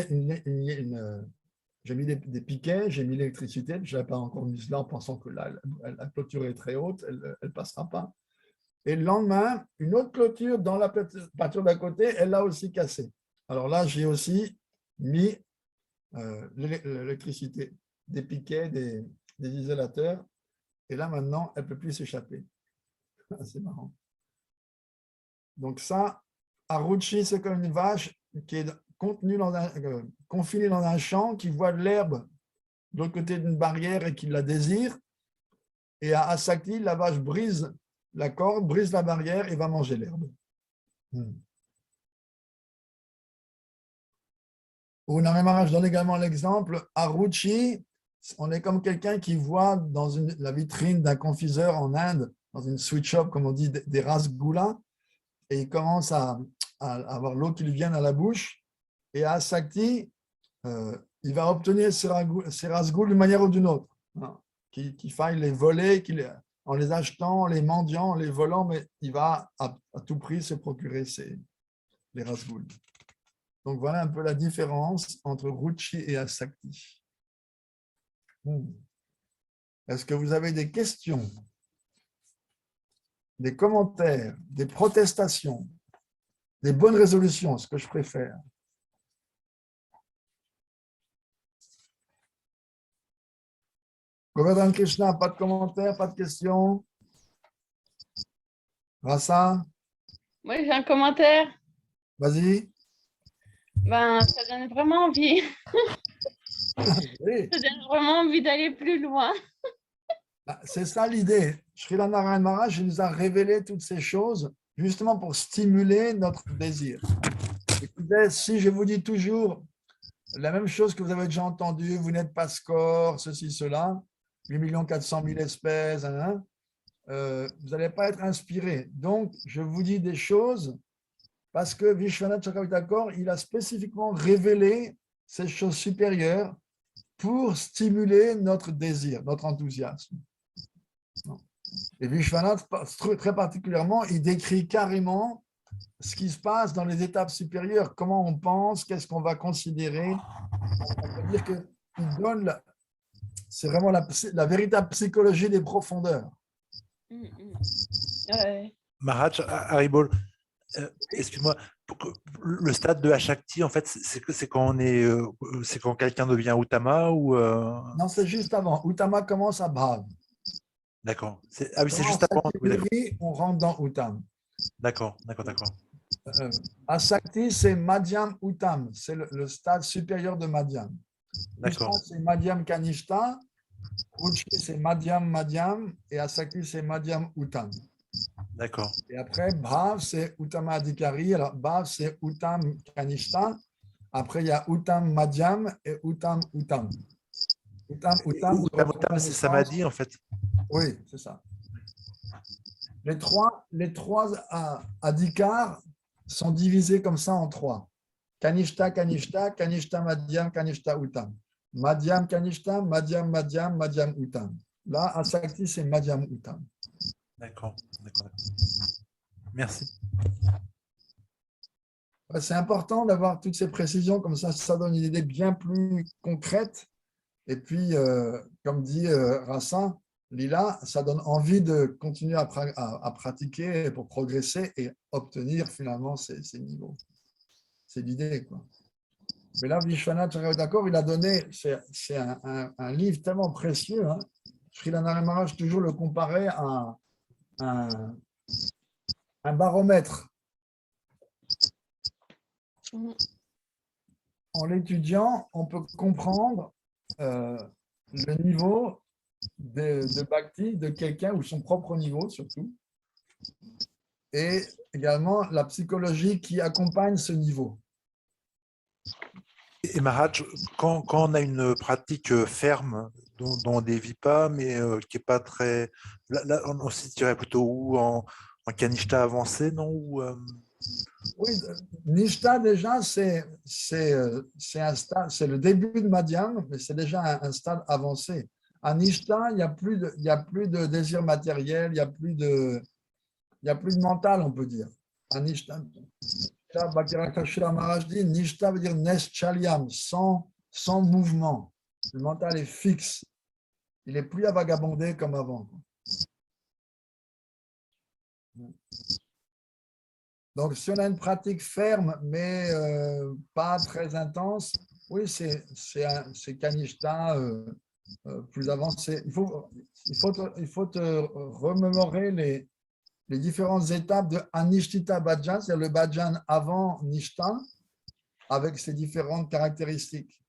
des piquets, j'ai mis l'électricité, je n'avais pas encore mis cela en pensant que la clôture est très haute, elle ne passera pas. Et le lendemain, une autre clôture dans la pâture d'à côté, elle l'a aussi cassée. Alors là, j'ai aussi mis l'électricité, des piquets, des isolateurs. Et là, maintenant, elle ne peut plus s'échapper. C'est marrant. Donc ça, Aruchi, c'est comme une vache qui est confinée dans un champ, qui voit de l'herbe de l'autre côté d'une barrière et qui la désire. Et à Asakti, la vache brise la corde, brise la barrière et va manger l'herbe. Narayan Maharaj donne également l'exemple, Aruchi, on est comme quelqu'un qui voit dans la vitrine d'un confiseur en Inde, dans une sweet shop, comme on dit, des rasgoulas, et il commence à avoir l'eau qui lui vient à la bouche. Et à Sakti, il va obtenir ses rasgouls d'une manière ou d'une autre. Hein. Qu'il faille les voler, en les achetant, en les mendiant, en les volant, mais il va à tout prix se procurer les rasgouls. Donc voilà un peu la différence entre Ruchi et Asakti. Est-ce que vous avez des questions, des commentaires, des protestations, des bonnes résolutions, ce que je préfère? Govardhan Krishna, pas de commentaires, pas de questions? Rasa, Moi, j'ai un commentaire. vas-y. Ça donne vraiment envie. Oui. Ça donne vraiment envie d'aller plus loin. C'est ça l'idée. Srila Narayan Maharaj il nous a révélé toutes ces choses justement pour stimuler notre désir. Écoutez, si je vous dis toujours la même chose que vous avez déjà entendu, vous n'êtes pas score, ceci, cela, 8 400 000 espèces, hein, vous n'allez pas être inspiré. Donc, je vous dis des choses parce que Vishwanath Chakravarti, il a spécifiquement révélé ces choses supérieures pour stimuler notre désir, notre enthousiasme. Et Vishwanath, très particulièrement, il décrit carrément ce qui se passe dans les étapes supérieures, comment on pense, qu'est-ce qu'on va considérer. On peut dire qu'il donne, c'est vraiment la véritable psychologie des profondeurs. Ouais. Maharaj, Haribol, excuse-moi, le stade de Ashakti, en fait, c'est quand c'est quand quelqu'un devient Uttama ou Non, c'est juste avant. Uttama commence à Bhav. D'accord. Ah oui, c'est juste avant. Oui, on rentre dans Uttam. D'accord. Asakti, c'est Madhyam Uttam. C'est le stade supérieur de Madhyam. D'accord. C'est Madhyam Kanishta. Ruchi, c'est Madhyam. Et Asakti, c'est Madhyam Uttam. D'accord. Et après, Bhav, c'est Uttama Adhikari. Alors, Bhav, c'est Uttam Kanishta. Après, il y a Uttam Madhyam et Uttam Uttam. Uttam, c'est Samadhi, en fait. Oui, c'est ça. Les trois adhikars sont divisés comme ça en trois. Kanishta, Madhyam, Kanishta, Uttam. Madhyam, Kanishta, Madhyam, Uttam. Là, Asakti, c'est Madhyam, Uttam. D'accord. Merci. C'est important d'avoir toutes ces précisions, comme ça donne une idée bien plus concrète. Et puis, comme dit Rasa, Lila, ça donne envie de continuer à pratiquer pour progresser et obtenir finalement ces niveaux. C'est l'idée, quoi. Mais là, Vishwanath Chakravarti, il a donné, c'est un livre tellement précieux. Hein. Srila Narayan Maharaj toujours le comparait à un baromètre. En l'étudiant, on peut comprendre le niveau de bhakti de quelqu'un, ou son propre niveau surtout, et également la psychologie qui accompagne ce niveau. Et Maharaj, quand on a une pratique ferme dont on ne dévie pas, mais qui n'est pas très... Là, on se situerait plutôt où en Kanishta avancé, non ou, Oui, Nishta déjà, c'est un stade, c'est le début de Madhyam, mais c'est déjà un stade avancé. À Nishta, il n'y a plus de désir matériel, il n'y a plus de mental, on peut dire. À Nishta, Bhakti-Rakshila Maharaj dit, Nishta veut dire Neschalyam, sans mouvement. Le mental est fixe. Il n'est plus à vagabonder comme avant. Donc, si on a une pratique ferme, mais pas très intense, oui, c'est Kanishta plus avancé. Il faut te remémorer les différentes étapes de Anishtita Bhajan, c'est-à-dire le Bhajan avant Nishta, avec ses différentes caractéristiques.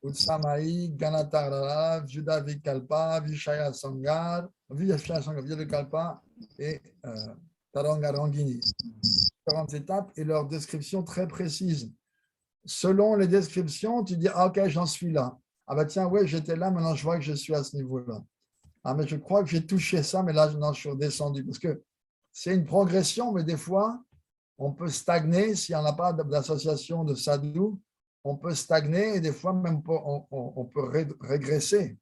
Utsamai, Ganatarara, Vyuda Vikalpa, Vishaya Sangar, Vikalpa et Taranga Rangini. Différentes étapes et leurs descriptions très précises. Selon les descriptions, tu dis, ah, ok, j'en suis là. Ah bah tiens, ouais, j'étais là, maintenant je vois que je suis à ce niveau-là. Ah, mais je crois que j'ai touché ça, mais là, non, je suis redescendu. Parce que c'est une progression, mais des fois, on peut stagner s'il n'y en a pas d'association de sadhu. On peut stagner et des fois même on peut régresser.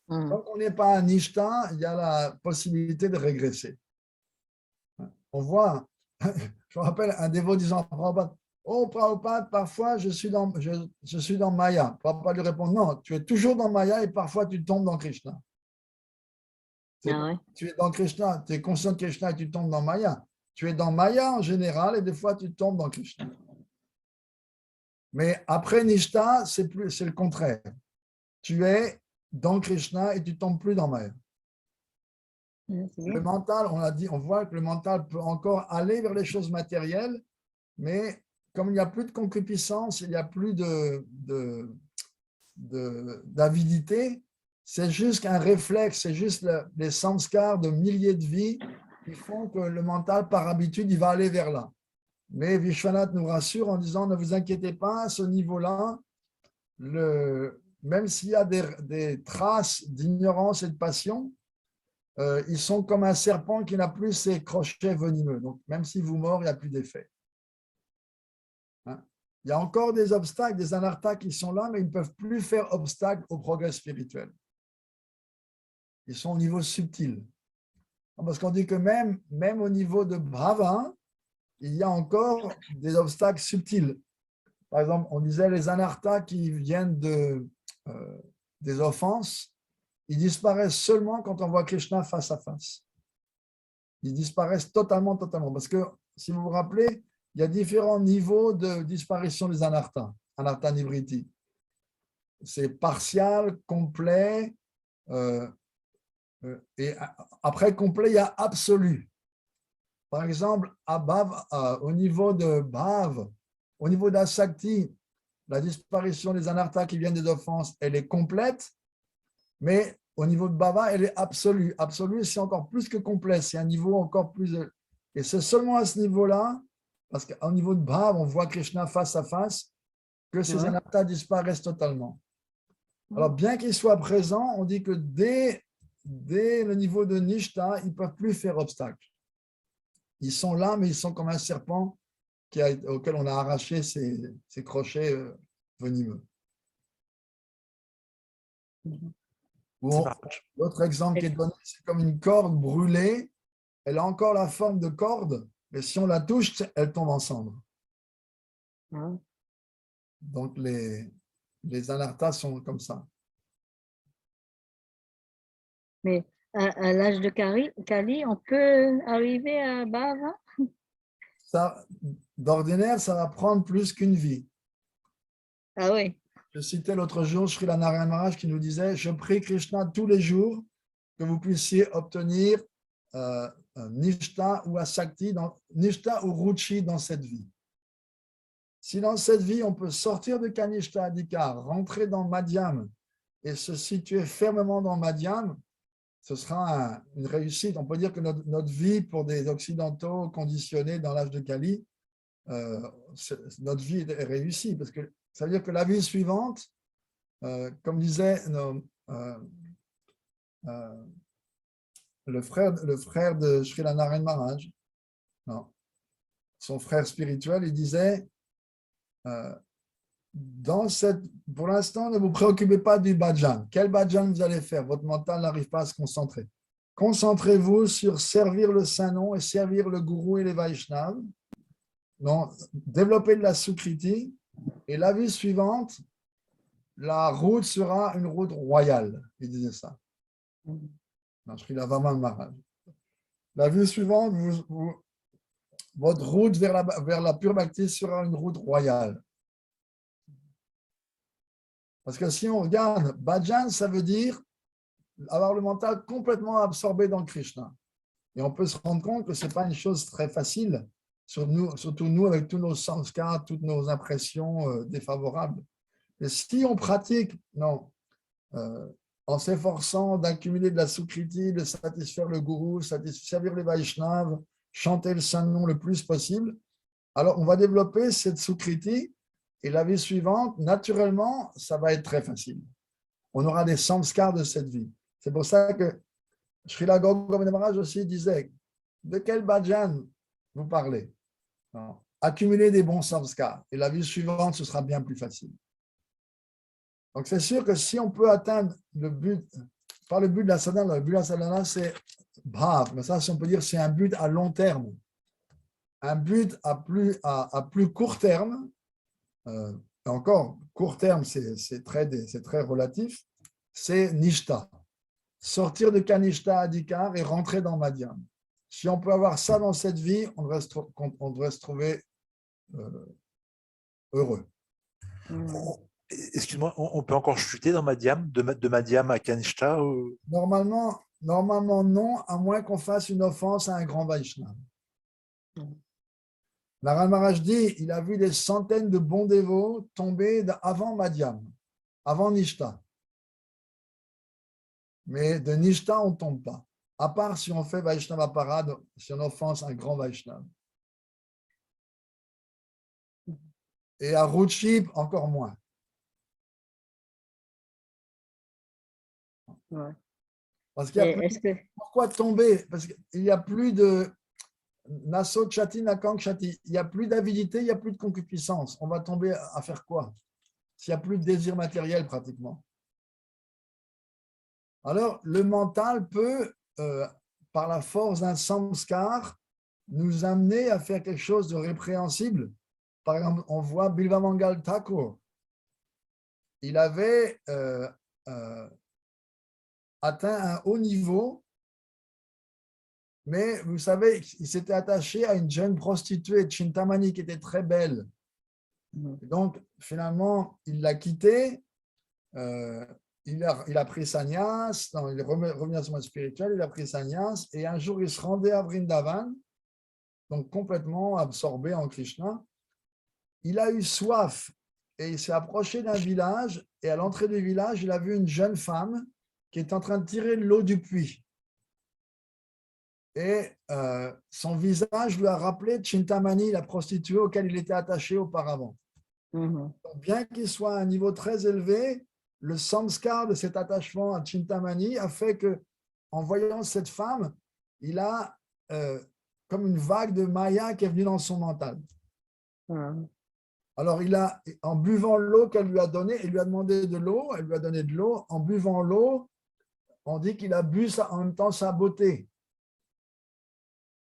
Tant qu'on n'est pas à Nishta, il y a la possibilité de régresser. On voit, je me rappelle un dévot disant à Prabhupada, oh Prabhupada, parfois je suis dans Maya. Prabhupada lui répond, non, tu es toujours dans Maya et parfois tu tombes dans Krishna. Tu es dans Krishna, tu es conscient de Krishna et tu tombes dans Maya. Tu es dans Maya en général et des fois tu tombes dans Krishna. Mais après Nishta, c'est le contraire. Tu es dans Krishna et tu ne tombes plus dans Maya. Le mental, on voit que le mental peut encore aller vers les choses matérielles, mais comme il n'y a plus de concupiscence, il n'y a plus d'avidité, c'est juste un réflexe, c'est juste les samskars de milliers de vies qui font que le mental, par habitude, il va aller vers là. Mais Vishwanath nous rassure en disant, ne vous inquiétez pas, à ce niveau-là, même s'il y a des traces d'ignorance et de passion, ils sont comme un serpent qui n'a plus ses crochets venimeux. Donc, même si vous mord, il n'y a plus d'effet. Hein? Il y a encore des obstacles, des anarthas qui sont là, mais ils ne peuvent plus faire obstacle au progrès spirituel. Ils sont au niveau subtil. Parce qu'on dit que même au niveau de bhava, il y a encore des obstacles subtils. Par exemple, on disait les anarthas qui viennent des offenses, ils disparaissent seulement quand on voit Krishna face à face. Ils disparaissent totalement. Parce que, si vous vous rappelez, il y a différents niveaux de disparition des anarthas, anartha nivriti. C'est partial, complet, et après complet, il y a absolu. Par exemple, au niveau de Bhav, au niveau d'Asakti, la disparition des anarthas qui viennent des offenses, elle est complète, mais au niveau de Bhava, elle est absolue. Absolue, c'est encore plus que complet, c'est un niveau encore plus... Et c'est seulement à ce niveau-là, parce qu'au niveau de Bhav, on voit Krishna face à face, que ces anarthas disparaissent totalement. Alors, bien qu'ils soient présents, on dit que dès le niveau de Nishta, ils ne peuvent plus faire obstacle. Ils sont là, mais ils sont comme un serpent auquel on a arraché ses crochets venimeux. L'autre exemple qui est donné, c'est comme une corde brûlée. Elle a encore la forme de corde, mais si on la touche, elle tombe en cendres. Donc, les anarthas sont comme ça. Mais à l'âge de Kali, on peut arriver à Bhava? D'ordinaire, ça va prendre plus qu'une vie. Ah oui. Je citais l'autre jour Srila Narayana Maharaj qui nous disait « Je prie Krishna tous les jours que vous puissiez obtenir Nishta ou Asakti, Nishta ou Ruchi dans cette vie. Si dans cette vie, on peut sortir de Kanishta Adhikar, rentrer dans Madhyam et se situer fermement dans Madhyam, ce sera une réussite. On peut dire que notre vie, pour des Occidentaux conditionnés dans l'âge de Kali, notre vie est réussie, parce que ça veut dire que la vie suivante, comme disait le frère de Srila Narayana Maharaj, son frère spirituel, il disait pour l'instant, ne vous préoccupez pas du bhajan. Quel bhajan vous allez faire? Votre mental n'arrive pas à se concentrer. Concentrez-vous sur servir le Saint-Nom et servir le Gourou et les Vaishnavas. Donc, développer de la Sukriti. Et la vie suivante, la route sera une route royale. Il disait ça. Srila Vaman Maharaj. La vie suivante, votre route vers la pure bhakti sera une route royale. Parce que si on regarde, bhajan, ça veut dire avoir le mental complètement absorbé dans Krishna. Et on peut se rendre compte que ce n'est pas une chose très facile, surtout nous, avec tous nos sanskars, toutes nos impressions défavorables. Et si on pratique, en s'efforçant d'accumuler de la sukriti, de satisfaire le gourou, servir les Vaishnavas, chanter le Saint-Nom le plus possible, alors on va développer cette sukriti. Et la vie suivante, naturellement, ça va être très facile. On aura des samskars de cette vie. C'est pour ça que Srila Govinda Maharaj aussi disait, de quel bhajan vous parlez? Non. Accumuler des bons samskars. Et la vie suivante, ce sera bien plus facile. Donc, c'est sûr que si on peut atteindre le but, pas le but de la sadhana, le but de la sadhana, c'est bhav. Mais ça, si on peut dire, c'est un but à long terme. Un but à plus court terme. Encore, court terme, c'est très relatif. C'est nishta. Sortir de kanishta adhikar et rentrer dans madhyam. Si on peut avoir ça dans cette vie, on devrait se trouver heureux. Excuse-moi, on peut encore chuter dans Madhyam, de Madhyam à Kanishta Normalement, non, à moins qu'on fasse une offense à un grand Vaishnava. Narad Maharaj dit, il a vu des centaines de bons dévots tomber avant Madhyam, avant Nishta. Mais de Nishta, on ne tombe pas. À part si on fait Vaishnava parade, si on offense un grand Vaishnava. Et à Ruchi, encore moins. Ouais. Parce qu'il y a Et est-ce que pourquoi tomber? Parce qu'il n'y a plus de Naso Chati, Nakang Chati. Il n'y a plus d'avidité, il n'y a plus de concupiscence. On va tomber à faire quoi? S'il n'y a plus de désir matériel pratiquement. Alors, le mental peut, par la force d'un samskar, nous amener à faire quelque chose de répréhensible. Par exemple, on voit Bilvamangal Thakur. Il avait atteint un haut niveau, mais vous savez, il s'était attaché à une jeune prostituée, Chintamani, qui était très belle. Donc, finalement, il l'a quittée. Il a pris sannyas, il est revenu à son mode spirituel, il a pris sannyas, et un jour, il se rendait à Vrindavan, donc complètement absorbé en Krishna. Il a eu soif, et il s'est approché d'un village, et à l'entrée du village, il a vu une jeune femme qui est en train de tirer l'eau du puits. Et son visage lui a rappelé Chintamani, la prostituée auquel il était attaché auparavant. Donc, bien qu'il soit à un niveau très élevé, le samskar de cet attachement à Chintamani a fait que, en voyant cette femme, il a comme une vague de maya qui est venue dans son mental. Alors, en buvant l'eau qu'elle lui a donnée, il lui a demandé de l'eau, elle lui a donné de l'eau. En buvant l'eau, on dit qu'il a bu en même temps sa beauté.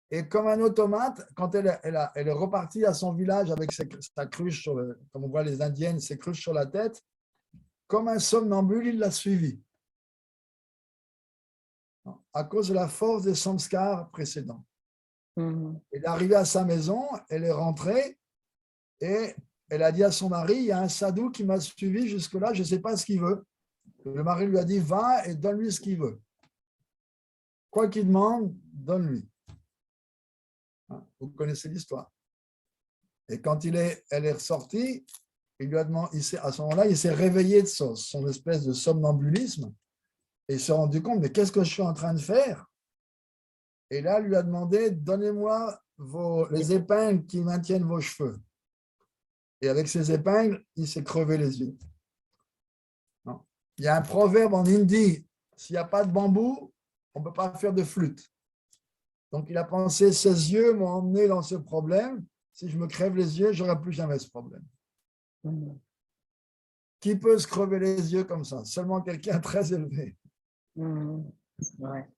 Et comme un automate, quand elle est repartie à son village avec sa cruche, comme on voit les Indiennes, ses cruches sur la tête, comme un somnambule, il l'a suivi. À cause de la force des samskars précédents. Elle est arrivée à sa maison, elle est rentrée et elle a dit à son mari, il y a un sadhu qui m'a suivi jusque-là, je ne sais pas ce qu'il veut. Le mari lui a dit, va et donne-lui ce qu'il veut. Quoi qu'il demande, donne-lui. Vous connaissez l'histoire. Et quand elle est ressortie, il lui a demandé, à ce moment-là, il s'est réveillé de son espèce de somnambulisme et il s'est rendu compte, mais qu'est-ce que je suis en train de faire? Et là, il lui a demandé, donnez-moi les épingles qui maintiennent vos cheveux. Et avec ces épingles, il s'est crevé les yeux. Non. Il y a un proverbe en hindi, s'il n'y a pas de bambou, on ne peut pas faire de flûte. Donc, il a pensé, ses yeux m'ont emmené dans ce problème. Si je me crève les yeux, je n'aurai plus jamais ce problème. Qui peut se crever les yeux comme ça? Seulement quelqu'un très élevé. Ouais.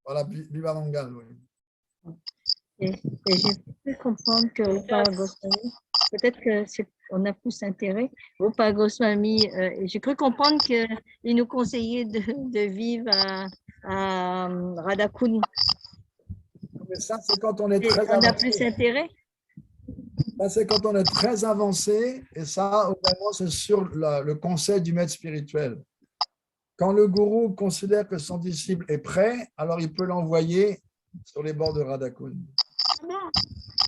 Voilà, Bivamangal, oui. Et j'ai pu comprendre que Rupa Goswami, peut-être qu'on a plus intérêt. Rupa Goswami, j'ai cru comprendre qu'il nous conseillait de vivre à Radhakund. Mais ça, c'est quand on est Et très on a avancé. plus intérêt? Ça, c'est quand on est très avancé, et ça, vraiment, c'est sur le conseil du maître spirituel. Quand le gourou considère que son disciple est prêt, alors il peut l'envoyer sur les bords de Radhakund.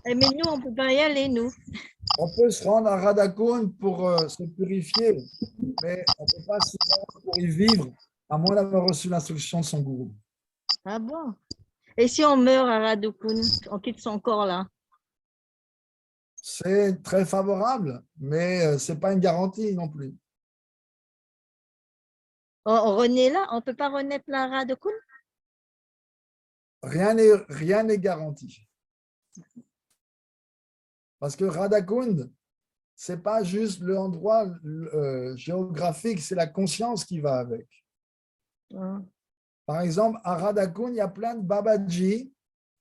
Mais nous, on ne peut pas y aller, nous. On peut se rendre à Radhakund pour se purifier, mais on ne peut pas s'y rendre pour y vivre, à moins d'avoir reçu l'instruction de son gourou. Ah bon? Et si on meurt à Radhakund, on quitte son corps là? C'est très favorable, mais ce n'est pas une garantie non plus. On renaît là? On ne peut pas renaître là à Radhakund? rien n'est garanti. Parce que Radhakund, ce n'est pas juste l'endroit géographique, c'est la conscience qui va avec. Par exemple, à Radhakund, il y a plein de Babaji,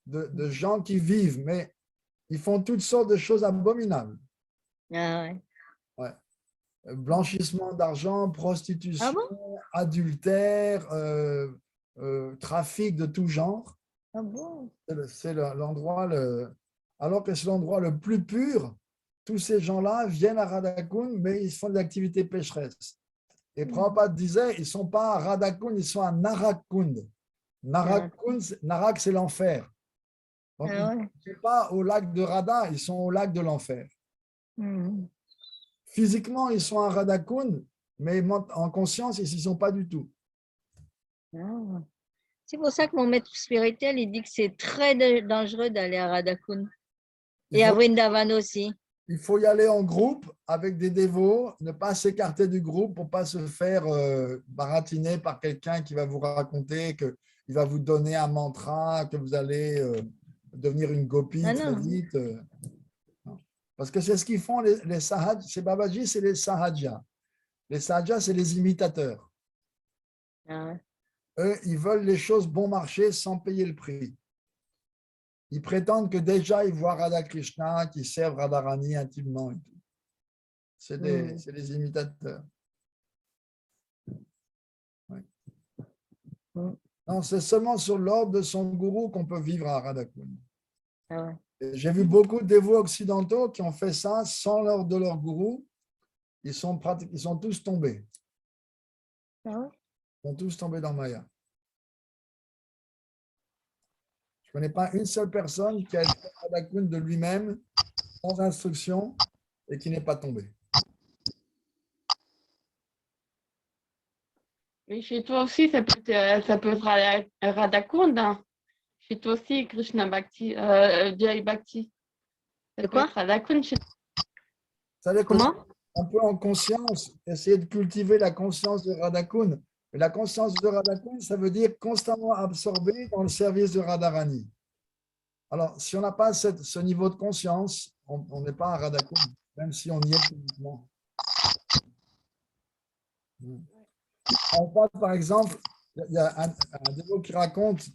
de gens qui vivent, mais ils font toutes sortes de choses abominables. Ah ouais. Blanchissement d'argent, prostitution, adultère, trafic de tout genre. Ah bon? C'est l'endroit, alors que c'est l'endroit le plus pur. Tous ces gens-là viennent à Radhakund, mais ils font des activités pécheresses. Et Prabhupada disait, ils ne sont pas à Radhakund, ils sont à Narakund. Narak, c'est l'enfer. Donc, ils ne sont pas au lac de Radha, ils sont au lac de l'enfer. Physiquement, ils sont à Radhakund, mais en conscience, ils n'y sont pas du tout. C'est pour ça que mon maître spirituel, il dit que c'est très dangereux d'aller à Radhakund. Et à Vrindavan aussi. Il faut y aller en groupe avec des dévots, ne pas s'écarter du groupe pour ne pas se faire baratiner par quelqu'un qui va vous raconter qu'il va vous donner un mantra, que vous allez devenir une gopi très vite. Parce que c'est ce qu'ils font les Sahaj, ces Babaji, c'est les Sahajas. Les Sahajas, c'est les imitateurs. Eux, ils veulent les choses bon marché sans payer le prix. Ils prétendent que déjà, ils voient Radha Krishna, qui servent Radharani intimement. C'est des imitateurs. Ouais. Non, c'est seulement sur l'ordre de son gourou qu'on peut vivre à Radhakund. J'ai vu beaucoup de dévots occidentaux qui ont fait ça sans l'ordre de leur gourou. Ils sont tous tombés. Ils sont tous tombés dans Maya. Je ne connais pas une seule personne qui a été à Radhakund de lui-même, sans instruction, et qui n'est pas tombé. Mais chez toi aussi, ça peut être Radhakund. Hein. Chez toi aussi, Krishna Bhakti, Jai Bhakti. Ça peut être Radhakund chez toi. Comment? Un peu en conscience, essayer de cultiver la conscience de Radhakund. Et la conscience de Radhakund, ça veut dire constamment absorbé dans le service de Radharani. Alors, si on n'a pas ce niveau de conscience, on n'est pas à Radhakund, même si on y est physiquement. On parle, par exemple, il y a un dévot qui raconte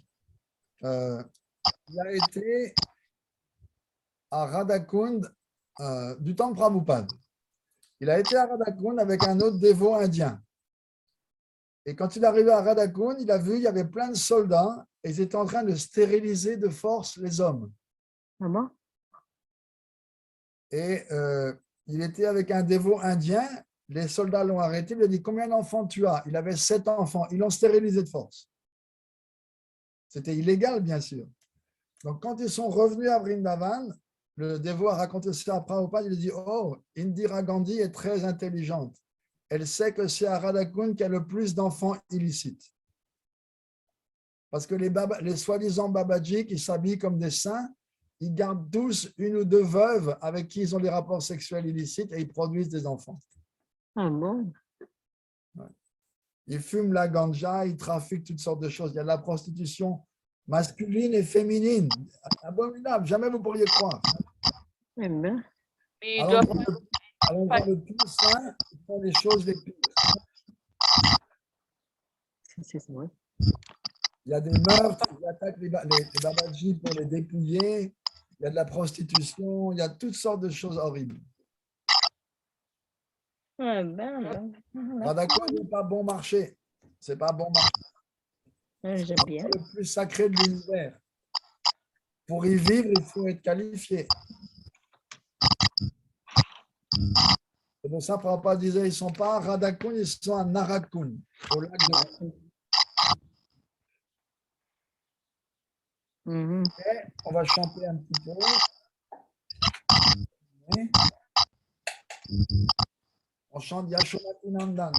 il a été à Radhakund du temps de Prabhupada. Il a été à Radhakund avec un autre dévot indien. Et quand il est arrivé à Radhakund, il a vu qu'il y avait plein de soldats et ils étaient en train de stériliser de force les hommes. Et il était avec un dévot indien. Les soldats l'ont arrêté. Il lui a dit, combien d'enfants tu as? Il avait 7 enfants. Ils l'ont stérilisé de force. C'était illégal, bien sûr. Donc, quand ils sont revenus à Vrindavan, le dévot a raconté ça à Prabhupada. Il a dit, oh, Indira Gandhi est très intelligente. Elle sait que c'est à Radhakund qu'il y a le plus d'enfants illicites. Parce que les soi-disant Babaji qui s'habillent comme des saints, ils gardent tous une ou deux veuves avec qui ils ont des rapports sexuels illicites et ils produisent des enfants. Ah bon? Ouais. Ils fument la ganja, ils trafiquent toutes sortes de choses. Il y a de la prostitution masculine et féminine. Abominable, jamais vous pourriez croire. Alors, le plus saint, ils font les choses les pires. Il y a des meurtres, ils attaquent les Babaji pour les dépouiller. Il y a de la prostitution, il y a toutes sortes de choses horribles. Radhakund n'est pas bon marché. C'est pas bon marché. J'aime bien. C'est le plus sacré de l'univers. Pour y vivre, il faut être qualifié. C'est pour ça que Prabhupada disait, ils ne sont pas à Radhakund, ils sont à Narakund, au lac de Radhakund. On va chanter un petit peu. On chante Yashomati Nandan.